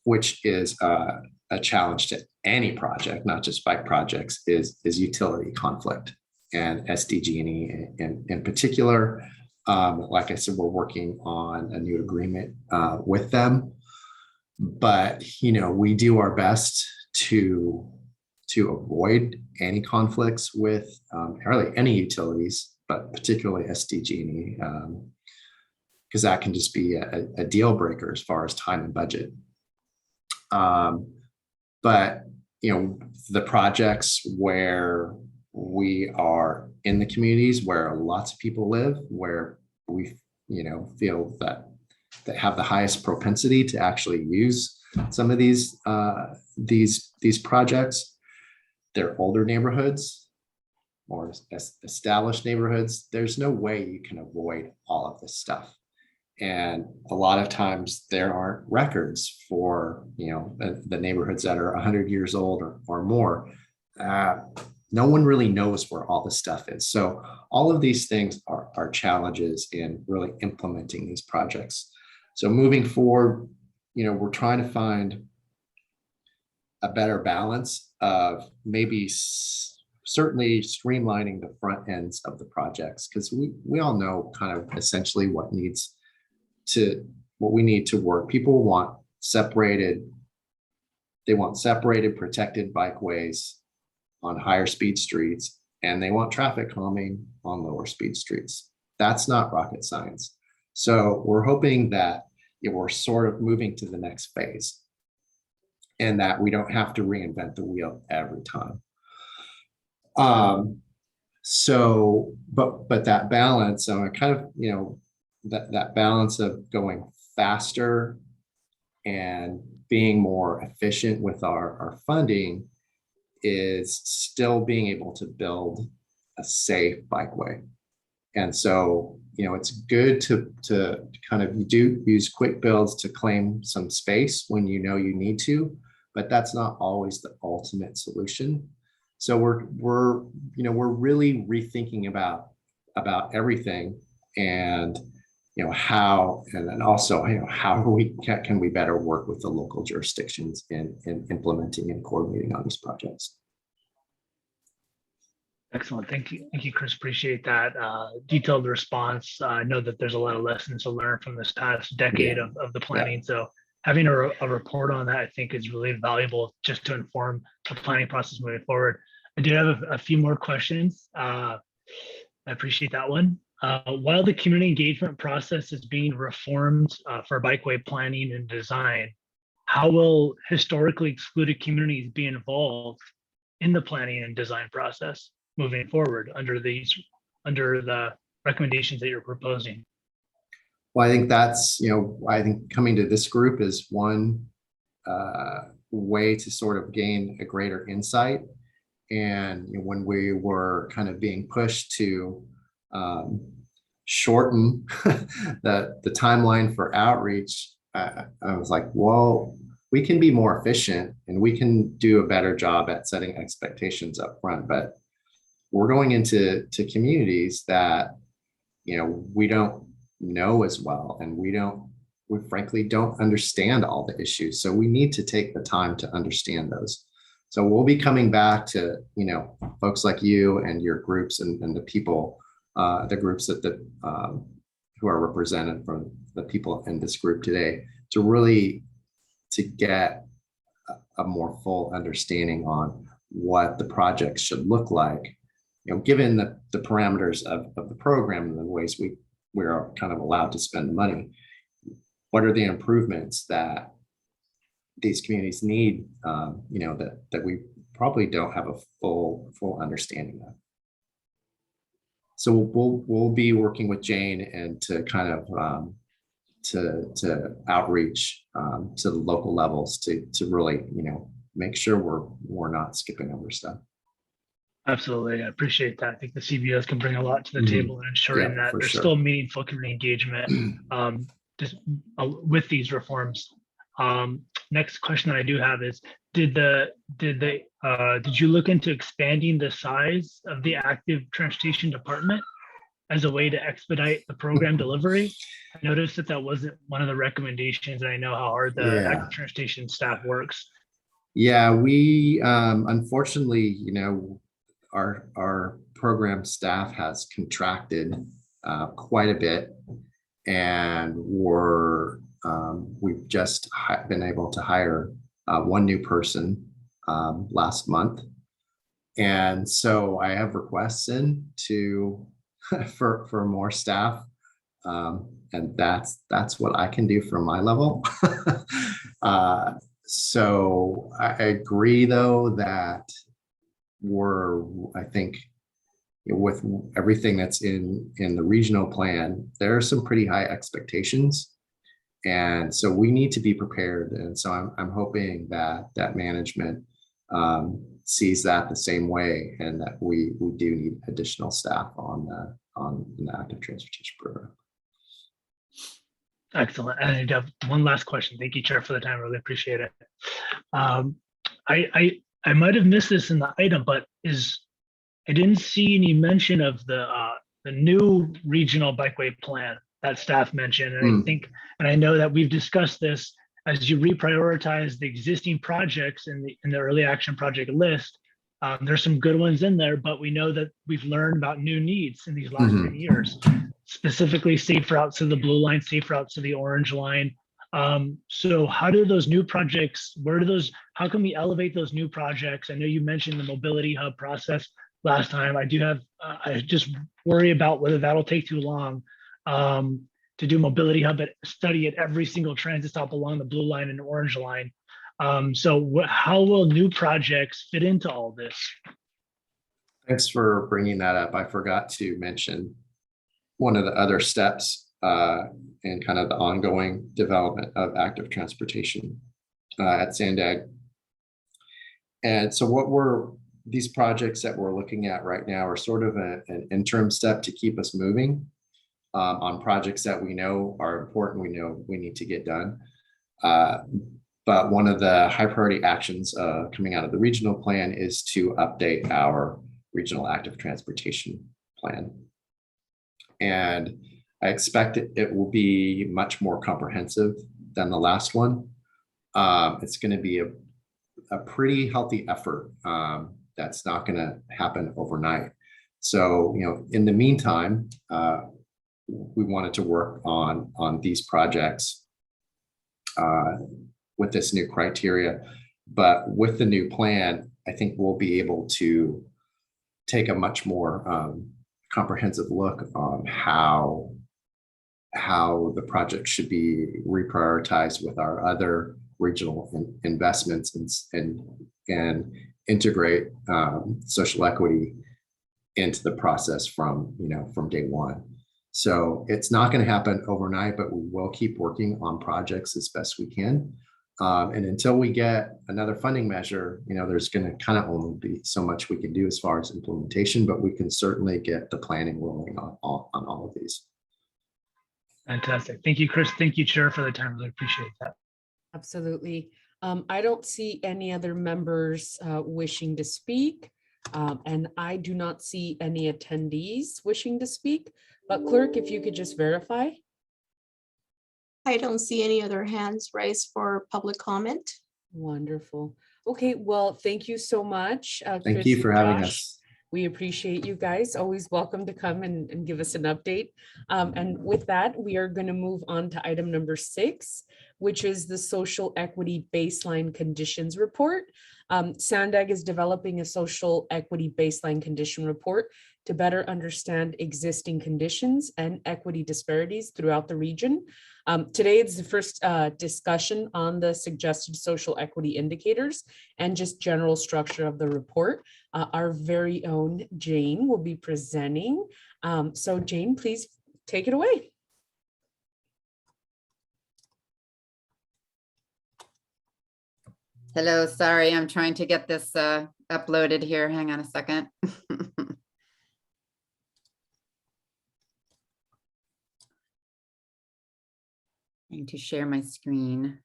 which is a challenge to any project, not just bike projects, is utility conflict, and SDG&E in particular. Like I said, we're working on a new agreement with them, but we do our best to avoid any conflicts with really any utilities, but particularly SDG&E, because that can just be a deal breaker as far as time and budget. But the projects where we are in the communities where lots of people live, where we feel that have the highest propensity to actually use some of these projects, they're older neighborhoods or established neighborhoods. There's no way you can avoid all of this stuff. And a lot of times there aren't records for the neighborhoods that are 100 years old or more. No one really knows where all this stuff is. So all of these things are challenges in really implementing these projects. So moving forward, we're trying to find a better balance of maybe certainly streamlining the front ends of the projects, because we all know kind of essentially what we need to work. People want separated protected bikeways on higher speed streets, and they want traffic calming on lower speed streets. That's not rocket science. So we're hoping that we're sort of moving to the next phase, and that we don't have to reinvent the wheel every time. But that balance, that balance of going faster and being more efficient with our funding is still being able to build a safe bikeway. And so, it's good to kind of use quick builds to claim some space when you need to, but that's not always the ultimate solution. So we're really rethinking about everything, and how, and then also how can we better work with the local jurisdictions in implementing and coordinating on these projects. Excellent. Thank you, Chris. Appreciate that detailed response. I know that there's a lot of lessons to learn from this past decade of the planning. So having a report on that, I think, is really valuable just to inform the planning process moving forward. I do have a few more questions. I appreciate that one. While the community engagement process is being reformed for bikeway planning and design, how will historically excluded communities be involved in the planning and design process moving forward under the recommendations that you're proposing? Well, I think that's, I think coming to this group is one way to sort of gain a greater insight. And when we were kind of being pushed to shorten the timeline for outreach, I was like, well, we can be more efficient and we can do a better job at setting expectations up front. But we're going into communities that, we don't know as well, and we frankly don't understand all the issues. So we need to take the time to understand those. So we'll be coming back to, folks like you and your groups and the people, the groups that who are represented from the people in this group today, to get a more full understanding on what the project should look like, given the parameters of the program and the ways we're kind of allowed to spend the money. What are the improvements that these communities need, that we probably don't have a full understanding of. So we'll be working with Jane and to kind of to outreach to the local levels to really make sure we're not skipping over stuff. Absolutely. I appreciate that. I think the CBOs can bring a lot to the table in ensuring that there's still meaningful community engagement with these reforms. Next question I do have is, did you look into expanding the size of the active transportation department as a way to expedite the program delivery? I noticed that wasn't one of the recommendations, and I know how hard the active transportation staff works. Yeah, we unfortunately, our program staff has contracted quite a bit, and we've just been able to hire one new person last month, and so I have requests in for more staff, and that's what I can do from my level. So I agree, though, that I think with everything that's in the regional plan, there are some pretty high expectations. And so we need to be prepared. And so I'm hoping that management sees that the same way, and that we do need additional staff on the active transportation program. Excellent. And I have one last question. Thank you, Chair, for the time. I really appreciate it. I might have missed this in the item, but I didn't see any mention of the new regional bikeway plan that staff mentioned. And I know that we've discussed this as you reprioritize the existing projects in the early action project list. There's some good ones in there, but we know that we've learned about new needs in these last 10 years, specifically safe routes to the blue line, safe routes to the orange line. So how do those new projects, how can we elevate those new projects? I know you mentioned the mobility hub process last time. I just worry about whether that'll take too long to do mobility hub study at every single transit stop along the blue line and orange line. So how will new projects fit into all this? Thanks for bringing that up. I forgot to mention one of the other steps in kind of the ongoing development of active transportation at Sandag. And so these projects that we're looking at right now are sort of an interim step to keep us moving on projects that we know are important, we know we need to get done. But one of the high priority actions coming out of the regional plan is to update our regional active transportation plan. And I expect it will be much more comprehensive than the last one. It's going to be a pretty healthy effort that's not going to happen overnight. So, in the meantime, we wanted to work on these projects with this new criteria. But with the new plan, I think we'll be able to take a much more comprehensive look on how the project should be reprioritized with our other regional investments and integrate social equity into the process from day one. So it's not going to happen overnight, but we will keep working on projects as best we can. And until we get another funding measure, there's going to kind of only be so much we can do as far as implementation, but we can certainly get the planning rolling on all of these. Fantastic. Thank you, Chris. Thank you, Chair, for the time. Really appreciate that. Absolutely. I don't see any other members wishing to speak. And I do not see any attendees wishing to speak. But clerk, if you could just verify. I don't see any other hands raised for public comment. Wonderful. Okay, well, thank you so much. Thank Chris you and for having Josh. us. We appreciate you guys. Always welcome to come and give us an update. And with that, we are going to move on to item number 6, which is the Social Equity Baseline Conditions Report. SANDAG is developing a social equity baseline condition report to better understand existing conditions and equity disparities throughout the region. Today, it's the first discussion on the suggested social equity indicators and just general structure of the report. Our very own Jane will be presenting. So Jane, please take it away. Hello, sorry, I'm trying to get this uploaded here. Hang on a second. Trying to share my screen.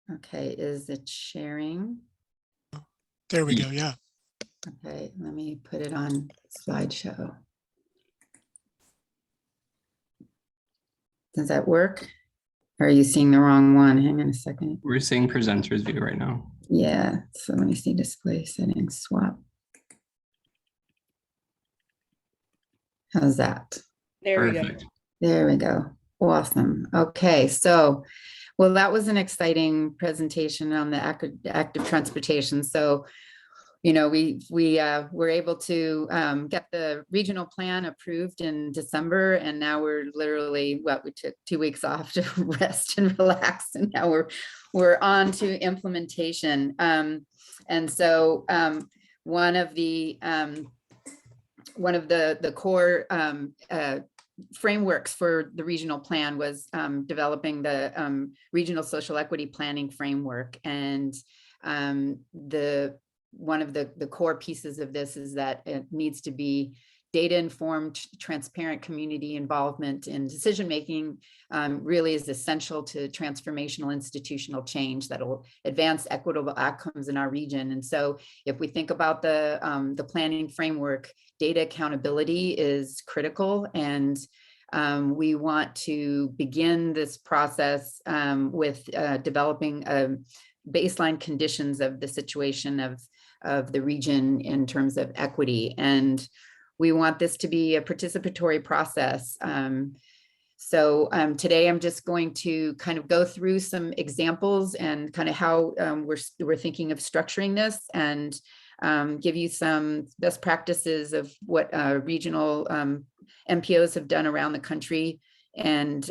Okay, is it sharing? There we go, yeah. Okay, let me put it on slideshow. Does that work? Or are you seeing the wrong one? Hang on a second. We're seeing presenter's view right now. Yeah, so let me see display settings, swap. How's that? There we go. Perfect. There we go. Awesome. Okay, so, well, that was an exciting presentation on the active transportation. So, you know, we were able to get the regional plan approved in December, and now we're literally, we took 2 weeks off to rest and relax, and now we're on to implementation. And so one of the core frameworks for the regional plan was developing the regional social equity planning framework. And one of the core pieces of this is that it needs to be data-informed, transparent community involvement in decision-making really is essential to transformational institutional change that will advance equitable outcomes in our region. And so if we think about the planning framework, data accountability is critical. And we want to begin this process with developing baseline conditions of the situation of the region in terms of equity. And we want this to be a participatory process. So today I'm just going to kind of go through some examples and kind of how we're thinking of structuring this, and give you some best practices of what regional MPOs have done around the country, and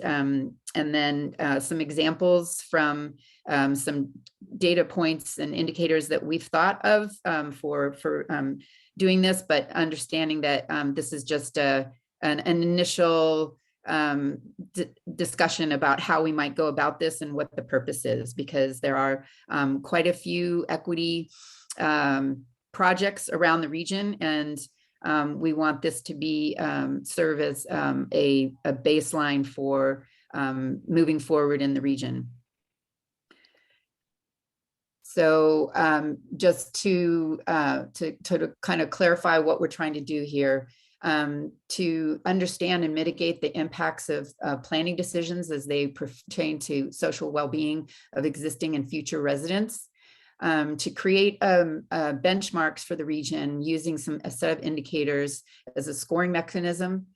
then some examples from some data points and indicators that we've thought of for doing this, but understanding that this is just an initial discussion about how we might go about this and what the purpose is, because there are quite a few equity projects around the region, and we want this to be serve as a baseline for moving forward in the region. So just to kind of clarify what we're trying to do here, to understand and mitigate the impacts of planning decisions as they pertain to social well-being of existing and future residents, to create benchmarks for the region using a set of indicators as a scoring mechanism,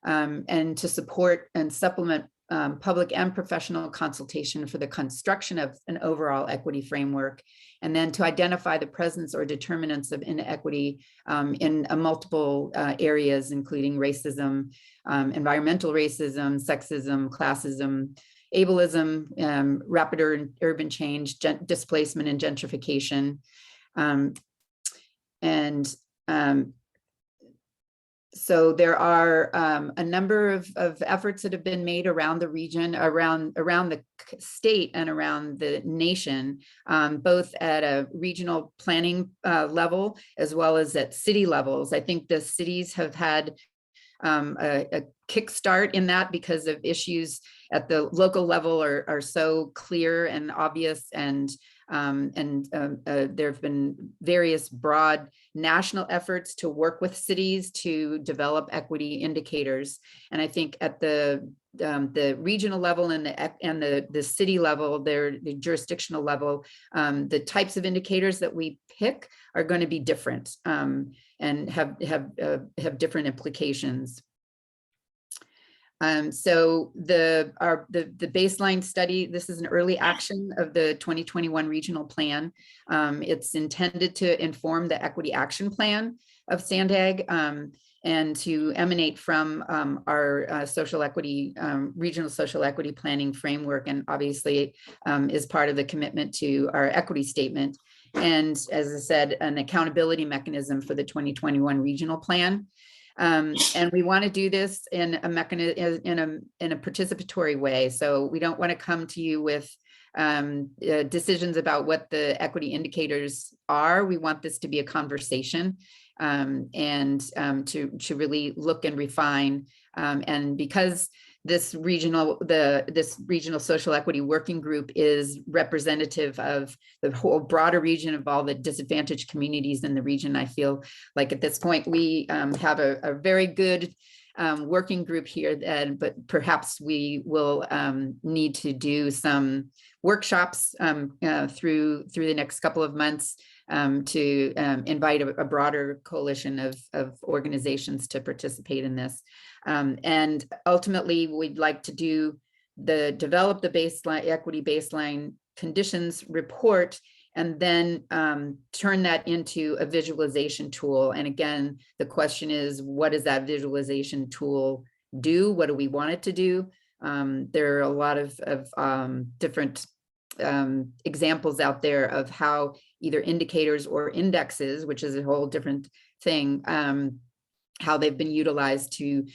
and to support and supplement public and professional consultation for the construction of an overall equity framework, and then to identify the presence or determinants of inequity in multiple areas, including racism, environmental racism, sexism, classism, ableism, rapid urban change, displacement and gentrification. So there are a number of efforts that have been made around the region, around the state and around the nation, both at a regional planning level as well as at city levels. I think the cities have had a kickstart in that because of issues at the local level are so clear and obvious, and there have been various broad national efforts to work with cities to develop equity indicators. And I think at the regional level and the city level, the jurisdictional level, the types of indicators that we pick are going to be different and have different implications. So the baseline study, this is an early action of the 2021 regional plan. It's intended to inform the equity action plan of SANDAG and to emanate from our social equity, regional social equity planning framework, and obviously is part of the commitment to our equity statement. And as I said, an accountability mechanism for the 2021 regional plan. And we want to do this in a mechanism, in a participatory way. So we don't want to come to you with decisions about what the equity indicators are. We want this to be a conversation and to really look and refine. And because this regional social equity working group is representative of the whole broader region of all the disadvantaged communities in the region, I feel like at this point we have a very good working group here, but perhaps we will need to do some workshops through the next couple of months to invite a broader coalition of organizations to participate in this. And ultimately, we'd like to develop the baseline equity baseline conditions report, and then turn that into a visualization tool. And again, the question is, what does that visualization tool do? What do we want it to do? There are a lot of different examples out there of how either indicators or indexes, which is a whole different thing, how they've been utilized to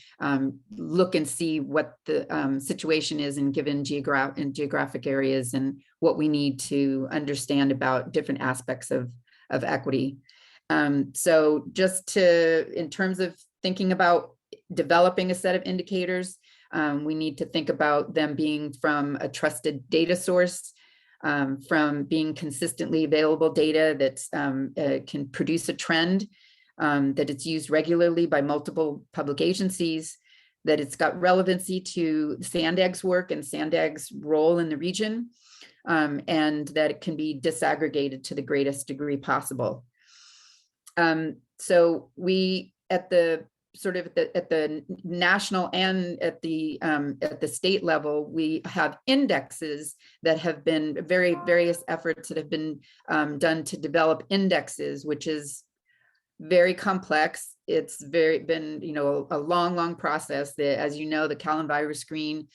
look and see what the situation is in given geographic areas and what we need to understand about different aspects of equity. So just in terms of thinking about developing a set of indicators, we need to think about them being from a trusted data source, from being consistently available data that can produce a trend, that it's used regularly by multiple public agencies, that it's got relevancy to SANDAG's work and SANDAG's role in the region, and that it can be disaggregated to the greatest degree possible. So we at the national and at the state level, we have indexes that have been various efforts that have been done to develop indexes, which is very complex. It's been a long process. As you know, the Cal-Enviro screen,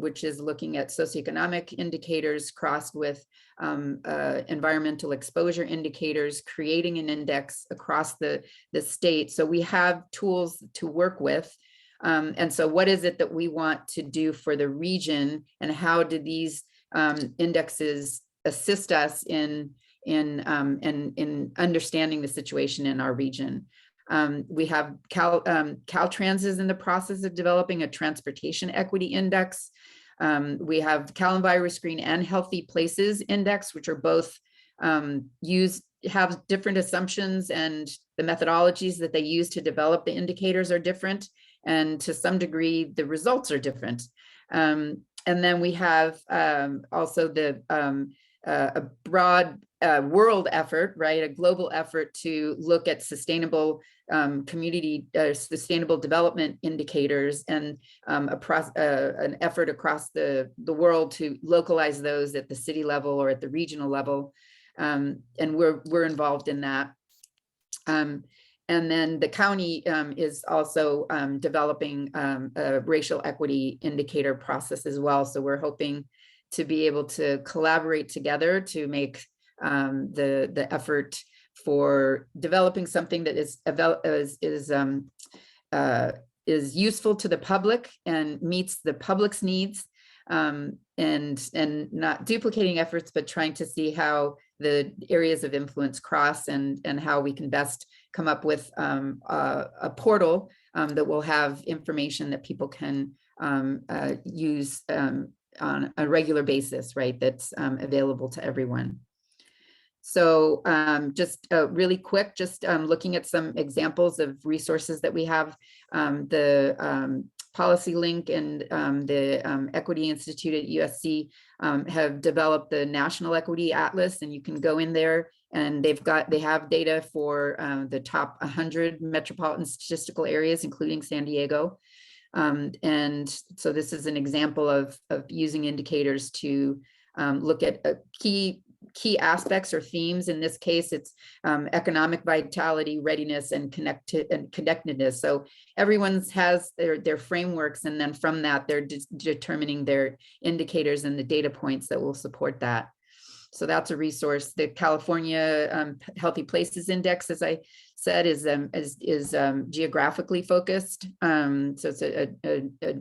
which is looking at socioeconomic indicators crossed with environmental exposure indicators, creating an index across the state. So we have tools to work with. And so what is it that we want to do for the region, and how do these indexes assist us in understanding the situation in our region? We have Caltrans is in the process of developing a transportation equity index. We have Cal-Enviro screen and Healthy Places Index, which are both have different assumptions, and the methodologies that they use to develop the indicators are different, and to some degree the results are different. And then we have also a broad world effort, right? A global effort to look at sustainable sustainable development indicators, and an effort across the world to localize those at the city level or at the regional level. And we're involved in that. And then the county is also developing a racial equity indicator process as well. So we're hoping to be able to collaborate together to make the effort for developing something that is is useful to the public and meets the public's needs, and not duplicating efforts, but trying to see how the areas of influence cross, and how we can best come up with a portal that will have information that people can use on a regular basis, right? That's available to everyone. So just really quick, just looking at some examples of resources that we have. The Policy Link and the Equity Institute at USC have developed the National Equity Atlas, and you can go in there and they have data for the top 100 metropolitan statistical areas, including San Diego. And so this is an example of using indicators to look at key aspects or themes. In this case, it's economic vitality, readiness, and connectedness. So everyone's has their frameworks, and then from that, they're determining their indicators and the data points that will support that. So that's a resource. The California Healthy Places Index, as I said, is geographically focused. So it's a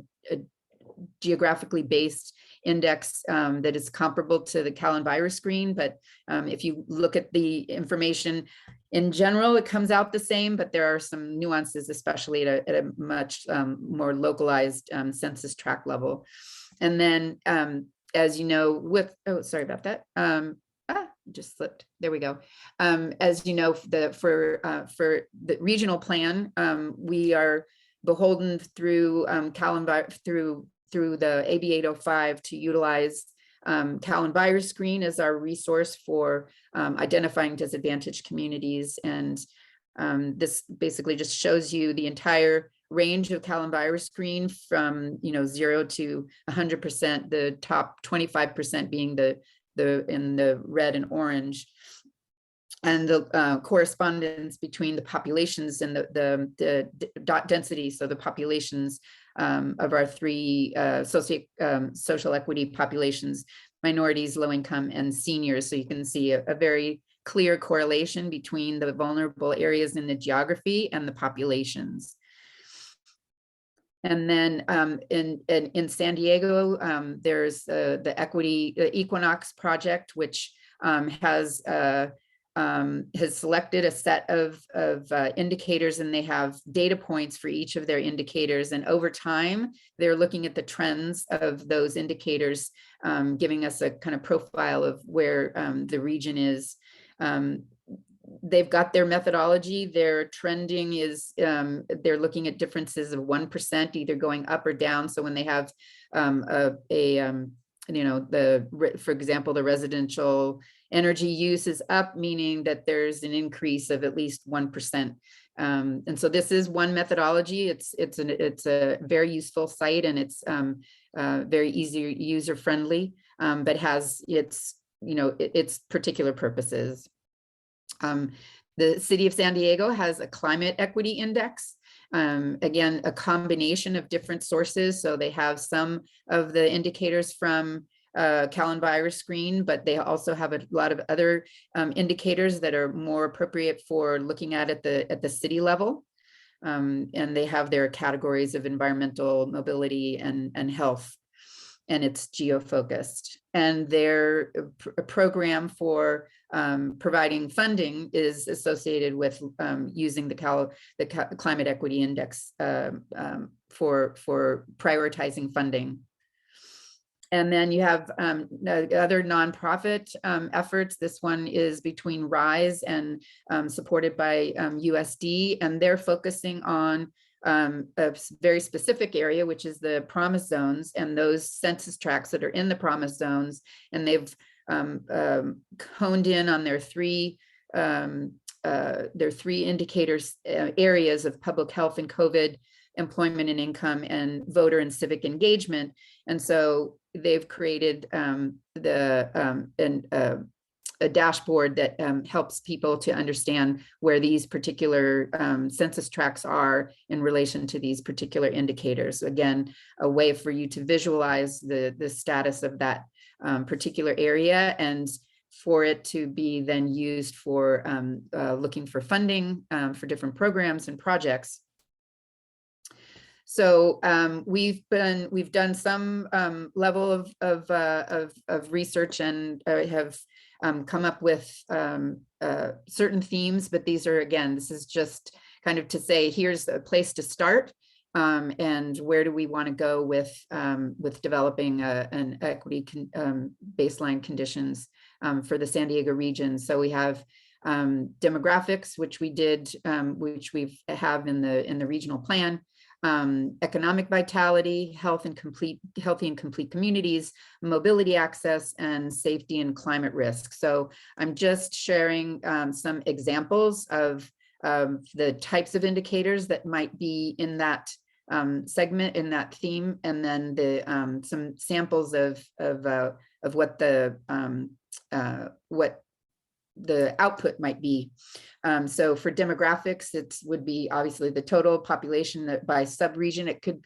geographically based index that is comparable to the Cal Enviro screen. But if you look at the information in general, it comes out the same, but there are some nuances, especially at a much more localized census tract level. And then, as you know, sorry about that. Just slipped. There we go. As you know, for the regional plan, we are beholden through Cal Enviro, through the AB 805 to utilize Cal Enviro Screen as our resource for identifying disadvantaged communities. And this basically just shows you the entire range of Cal Enviro Screen from 0 to 100%, the top 25% being in the red and orange. And the correspondence between the populations and the dot density, so the populations of our three social equity populations: minorities, low income, and seniors. So you can see a very clear correlation between the vulnerable areas in the geography and the populations. And then in San Diego, there's the Equinox project, which has selected a set of indicators, and they have data points for each of their indicators. And over time, they're looking at the trends of those indicators, giving us a kind of profile of where the region is. They've got their methodology. Their trending is, they're looking at differences of 1%, either going up or down. So when they have for example, the residential energy use is up, meaning that there's an increase of at least 1%. And so this is one methodology. It's a very useful site, and it's very easy, user friendly, but has its particular purposes. The city of San Diego has a climate equity index. Again, a combination of different sources. So they have some of the indicators from Cal Enviro Screen, but they also have a lot of other indicators that are more appropriate for looking at the city level. And they have their categories of environmental, mobility, and health, and it's geo-focused. And their program for providing funding is associated with using the Climate Equity Index for prioritizing funding. And then you have other nonprofit efforts. This one is between RISE and supported by USD, and they're focusing on a very specific area, which is the promise zones and those census tracts that are in the promise zones. And they've honed in on their three indicators, areas of public health and COVID, employment and income, and voter and civic engagement. And so they've created a dashboard that helps people to understand where these particular census tracts are in relation to these particular indicators. Again, a way for you to visualize the status of that particular area, and for it to be then used for looking for funding for different programs and projects. So we've done some level of research and have come up with certain themes, but these are, again, this is just kind of to say, here's a place to start. And where do we want to go with developing an equity baseline conditions for the San Diego region? So we have demographics, which we have in the regional plan, economic vitality, healthy and complete communities, mobility access, and safety and climate risk. So I'm just sharing some examples of the types of indicators that might be in that segment, in that theme, and then some samples of what the output might be. So for demographics, it would be obviously the total population that by sub-region. It could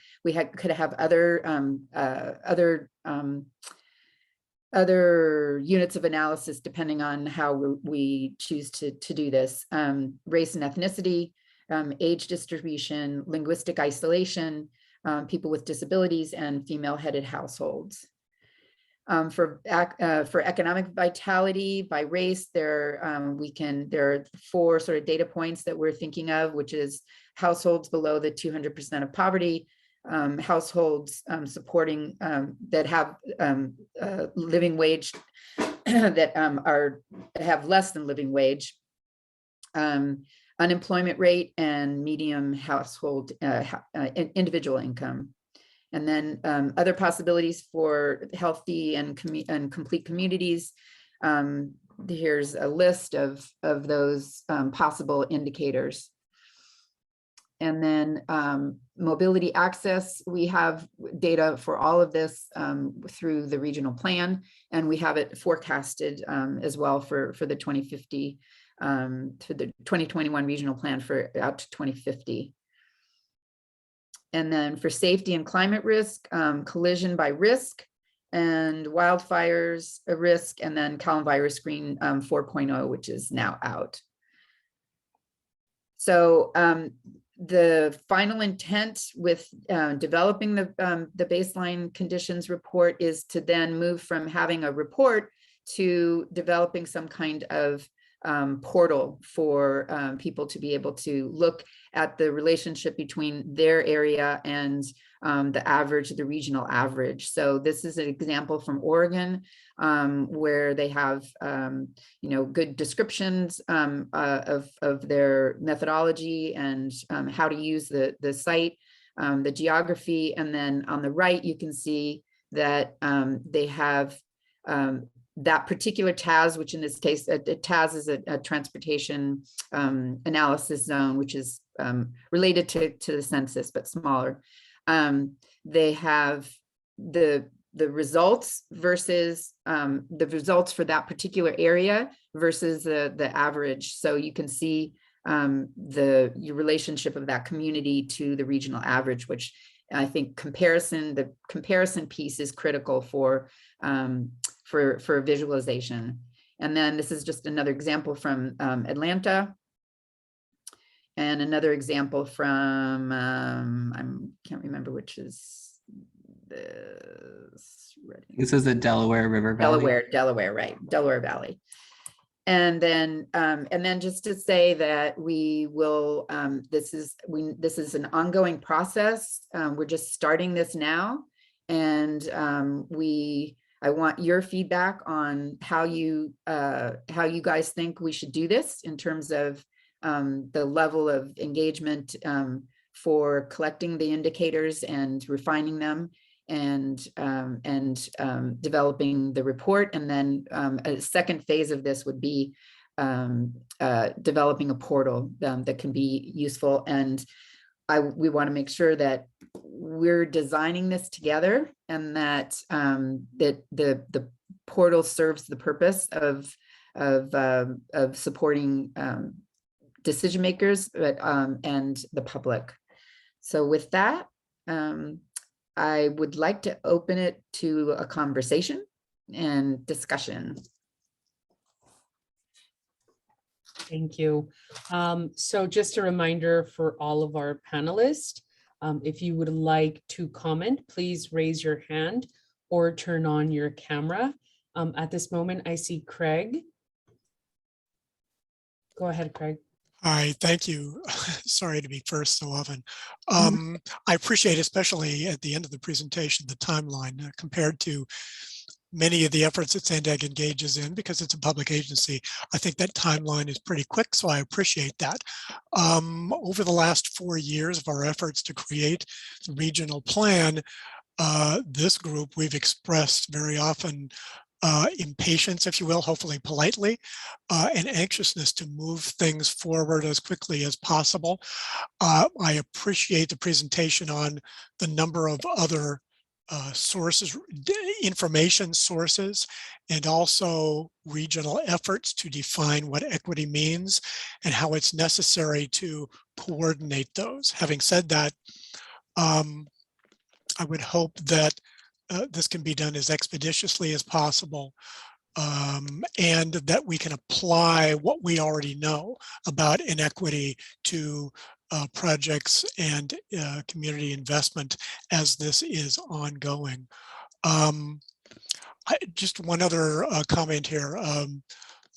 have other units of analysis depending on how we choose to do this. Race and ethnicity, age distribution, linguistic isolation, people with disabilities, and female-headed households. For economic vitality by race, there are 4 sort of data points that we're thinking of, which is households below the 200% of poverty, households supporting that have living wage that have less than living wage, unemployment rate, and medium household individual income. And then other possibilities for healthy and complete communities. Here's a list of those possible indicators. And then mobility access, we have data for all of this through the regional plan, and we have it forecasted as well for the 2050, to the 2021 regional plan for out to 2050. And then for safety and climate risk, collision by risk, and wildfires a risk, and then Calm Virus Screen 4.0, which is now out. So the final intent with developing the baseline conditions report is to then move from having a report to developing some kind of portal for people to be able to look at the relationship between their area and the regional average. So this is an example from Oregon, where they have good descriptions of their methodology and how to use the site, the geography, and then on the right you can see that they have that particular TAS, which in this case, a TAS is a transportation analysis zone, which is related to the census, but smaller. They have the results versus the results for that particular area versus the average. So you can see your relationship of that community to the regional average, which I think the comparison piece is critical for visualization. And then this is just another example from Atlanta, and another example from I can't remember which is this. This is the Delaware River Valley. Delaware, right? Delaware Valley. And then just to say that we will. This is an ongoing process. We're just starting this now, and I want your feedback on how you guys think we should do this in terms of the level of engagement for collecting the indicators and refining them, and developing the report. And then a second phase of this would be developing a portal that can be useful. And we want to make sure that we're designing this together, and that the portal serves the purpose of supporting decision makers, and the public. So with that, I would like to open it to a conversation and discussion. Thank you. So just a reminder for all of our panelists, If you would like to comment, please raise your hand or turn on your camera. At this moment, I see Craig. Go ahead, Craig. Hi, thank you. Sorry to be first so often. I appreciate, especially at the end of the presentation, the timeline compared to many of the efforts that Sandag engages in, because it's a public agency. I think that timeline is pretty quick, so I appreciate that. Over the last 4 years of our efforts to create the regional plan, this group, we've expressed very often impatience, if you will, hopefully politely, and anxiousness to move things forward as quickly as possible. I appreciate the presentation on the number of other sources, information sources, and also regional efforts to define what equity means and how it's necessary to coordinate those. Having said that, I would hope that this can be done as expeditiously as possible, and that we can apply what we already know about inequity to projects and community investment as this is ongoing. Just one other comment here.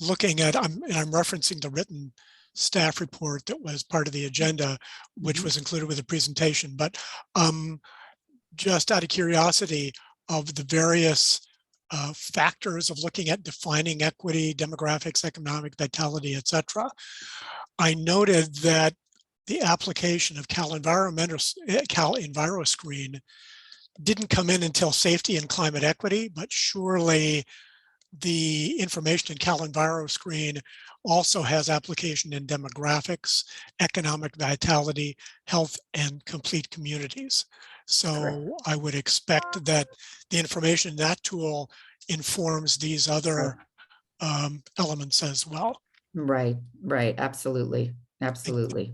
Looking at, I'm referencing the written staff report that was part of the agenda, which was included with the presentation, but just out of curiosity, of the various factors of looking at defining equity, demographics, economic vitality, etc., I noted that the application of Cal EnviroScreen didn't come in until safety and climate equity, but surely the information in Cal EnviroScreen also has application in demographics, economic vitality, health, and complete communities. So I would expect that the information in that tool informs these other elements as well. Right, absolutely, absolutely.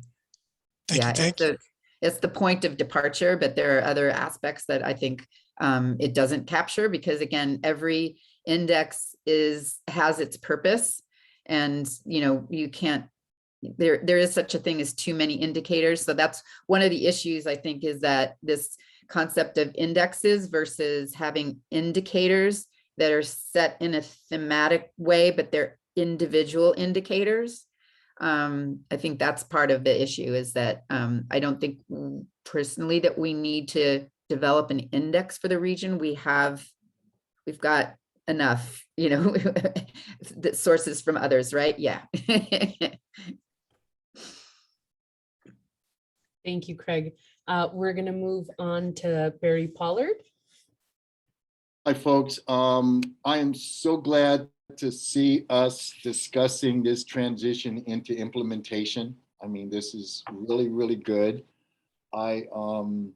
Thank you. It's the point of departure, but there are other aspects that I think it doesn't capture, because again, every index has its purpose, and you can't, there is such a thing as too many indicators. So that's one of the issues, I think, is that this concept of indexes versus having indicators that are set in a thematic way, but they're individual indicators. I think that's part of the issue, is that I don't think personally that we need to develop an index for the region. We've got enough, the sources from others, right? Yeah. Thank you, Craig. We're going to move on to Barry Pollard. Hi, folks. I am so glad to see us discussing this transition into implementation. I mean, this is really, really good. And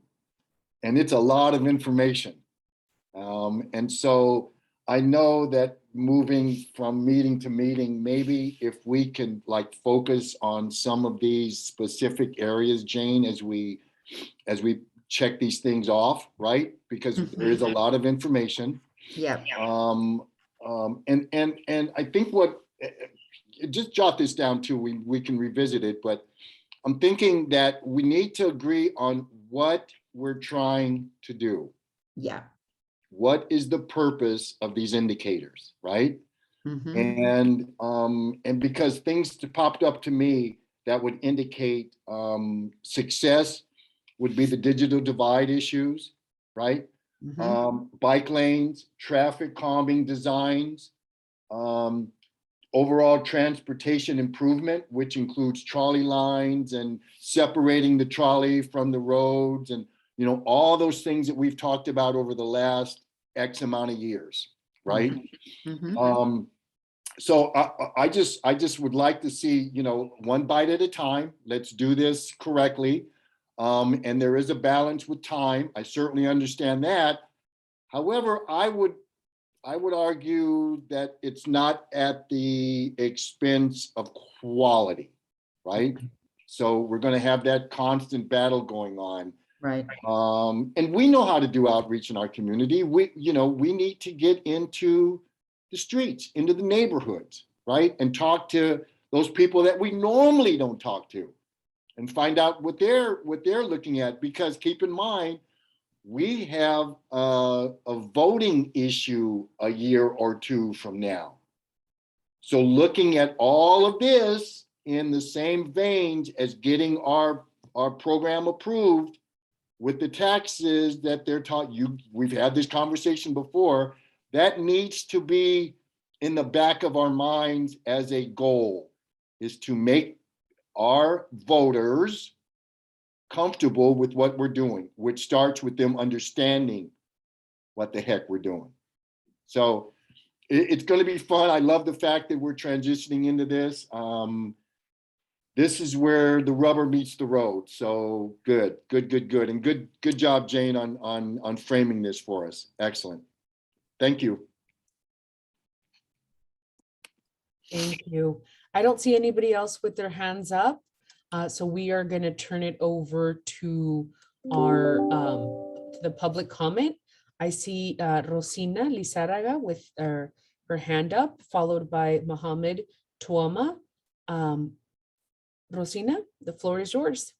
it's a lot of information. And so I know that moving from meeting to meeting, maybe if we can focus on some of these specific areas, Jane, as we check these things off, right? Because there is a lot of information. Yeah. And I think just jot this down too, we can revisit it, but I'm thinking that we need to agree on what we're trying to do. Yeah. What is the purpose of these indicators, right? And because things popped up to me that would indicate success would be the digital divide issues, right? Bike lanes, traffic calming designs, overall transportation improvement, which includes trolley lines and separating the trolley from the roads, and all those things that we've talked about over the last X amount of years, right? So I just would like to see, one bite at a time. Let's do this correctly. And there is a balance with time. I certainly understand that. However, I would argue that it's not at the expense of quality, right? So we're going to have that constant battle going on. Right. And we know how to do outreach in our community. We need to get into the streets, into the neighborhoods, right? And talk to those people that we normally don't talk to. and find out what they're looking at, because keep in mind, we have a voting issue a year or two from now. So looking at all of this in the same veins as getting our program approved with the taxes that they're taught you, we've had this conversation before, that needs to be in the back of our minds as a goal, is to make our voters comfortable with what we're doing, which starts with them understanding what the heck we're doing. So it's going to be fun. I love the fact that we're transitioning into this. This is where the rubber meets the road. So good. And good job, Jane, on framing this for us. Excellent. Thank you. Thank you. I don't see anybody else with their hands up. So we are going to turn it over to our to the public comment. I see Rosina Lizaraga with her hand up, followed by Mohammed Tuama. Rosina, the floor is yours.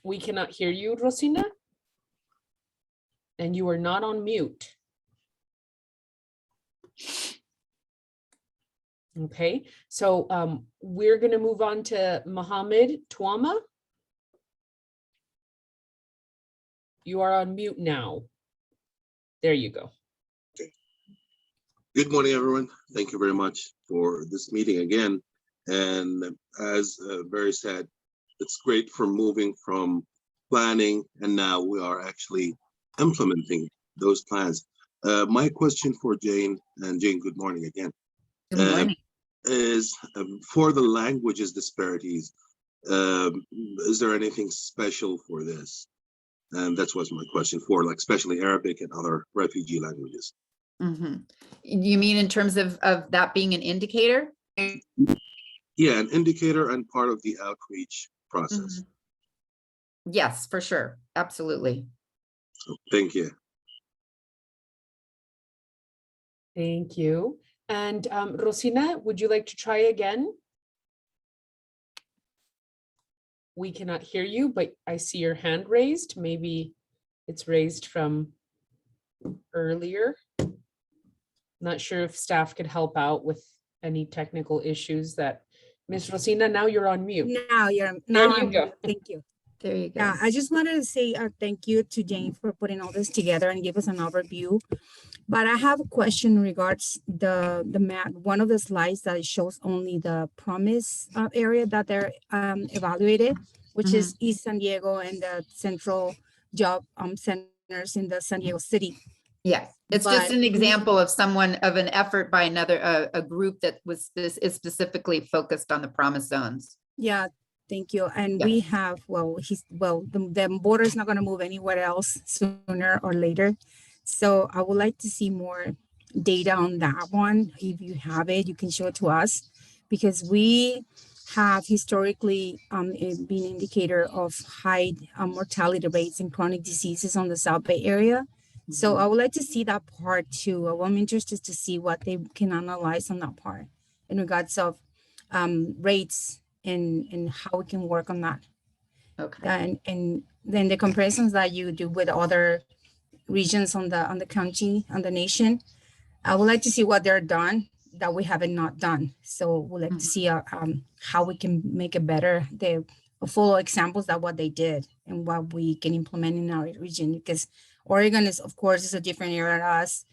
We cannot hear you, Rosina. And you are not on mute. Okay, so we're going to move on to Mohammed Tuama. You are on mute now. There you go. Okay. Good morning, everyone. Thank you very much for this meeting again. And as Barry said, it's great for moving from planning, and now we are actually implementing those plans. My question for Jane, and Jane, good morning again. Good morning. Is for the languages disparities, is there anything special for this? And that was my question for, like, especially Arabic and other refugee languages. Mm-hmm. You mean in terms of that being an indicator? Yeah, an indicator and part of the outreach process. Mm-hmm. Yes, for sure. Absolutely. Thank you. Thank you. And Rosina, would you like to try again? We cannot hear you, but I see your hand raised. Maybe it's raised from earlier. Not sure if staff could help out with any technical issues that Miss Rosina, now you're on mute. Now you're There now you I'm go. Thank you. There you go. Yeah, I just wanted to say thank you to Jane for putting all this together and give us an overview. But I have a question in regards the map, one of the slides that shows only the promise area that they're evaluated, which is East San Diego and the central job centers in the San Diego City. Yeah, it's just an example of an effort by another, a group that is specifically focused on the promise zones. Yeah, thank you. And we have, the border is not going to move anywhere else sooner or later. So I would like to see more data on that one. If you have it, you can show it to us, because we have historically been an indicator of high mortality rates in chronic diseases on the South Bay area. So I would like to see that part too. I'm interested to see what they can analyze on that part in regards of rates and how we can work on that. Okay. And then the comparisons that you do with other regions on the county, on the nation, I would like to see what they're done that we haven't not done. So we'd like to see how we can make it better. The full examples of what they did and what we can implement in our region, because Oregon is, of course, is a different area to us.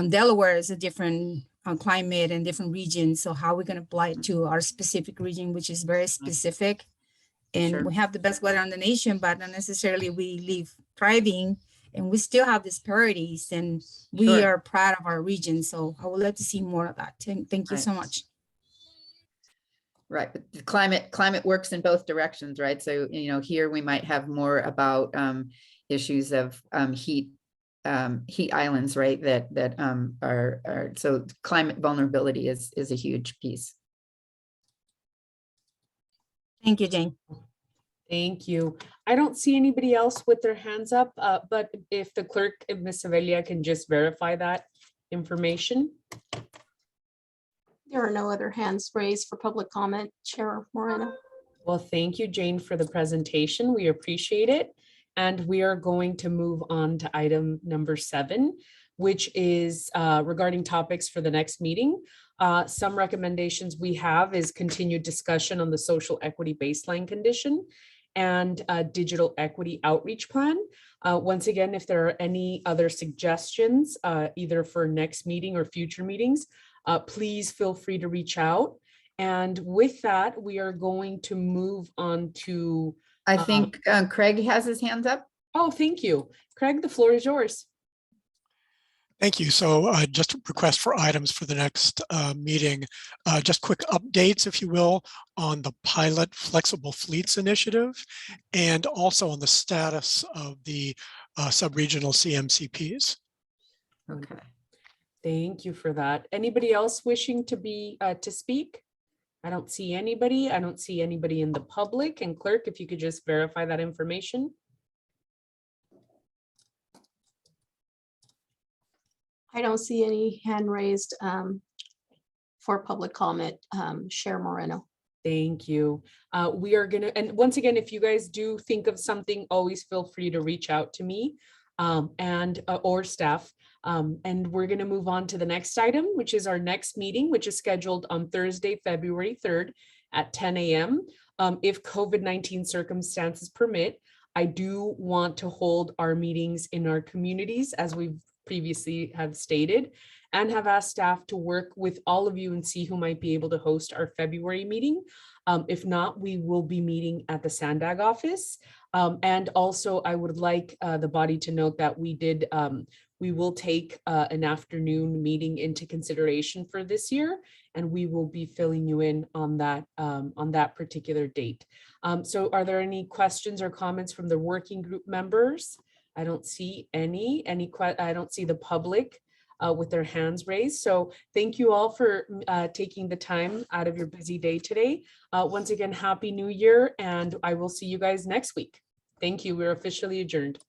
Delaware is a different climate and different region. So how we can apply it to our specific region, which is very specific. And we have the best weather in the nation, but not necessarily we live thriving, and we still have disparities, and we are proud of our region. So I would like to see more of that. Thank you so much. Right, but the climate works in both directions, right? So, here we might have more about issues of heat islands, right? That are so climate vulnerability is a huge piece. Thank you, Jane. Thank you. I don't see anybody else with their hands up, but if the clerk, if Ms. Avelia can just verify that information. There are no other hands raised for public comment, Chair Moreno. Well, thank you, Jane, for the presentation. We appreciate it. And we are going to move on to item number 7, which is regarding topics for the next meeting. Some recommendations we have is continued discussion on the social equity baseline condition and digital equity outreach plan. Once again, if there are any other suggestions, either for next meeting or future meetings, please feel free to reach out. And with that, we are going to move on to. I think Craig has his hands up. Oh, thank you. Craig, the floor is yours. Thank you. So just a request for items for the next meeting. Just quick updates, if you will, on the pilot flexible fleets initiative and also on the status of the sub-regional CMCPs. Okay. Thank you for that. Anybody else wishing to be to speak? I don't see anybody. I don't see anybody in the public. And clerk, if you could just verify that information. I don't see any hand raised for public comment, Chair Moreno. Thank you. We are gonna, and once again, if you guys do think of something, always feel free to reach out to me and or staff. And we're gonna move on to the next item, which is our next meeting, which is scheduled on Thursday, February 3rd at 10 a.m. If COVID-19 circumstances permit, I do want to hold our meetings in our communities as we've previously have stated, and have asked staff to work with all of you and see who might be able to host our February meeting. If not, we will be meeting at the Sandag office. And also I would like the body to note that we will take an afternoon meeting into consideration for this year, and we will be filling you in on that particular date. So are there any questions or comments from the working group members? I don't see any. I don't see the public with their hands raised. So thank you all for taking the time out of your busy day today. Once again, Happy New Year, and I will see you guys next week. Thank you. We're officially adjourned.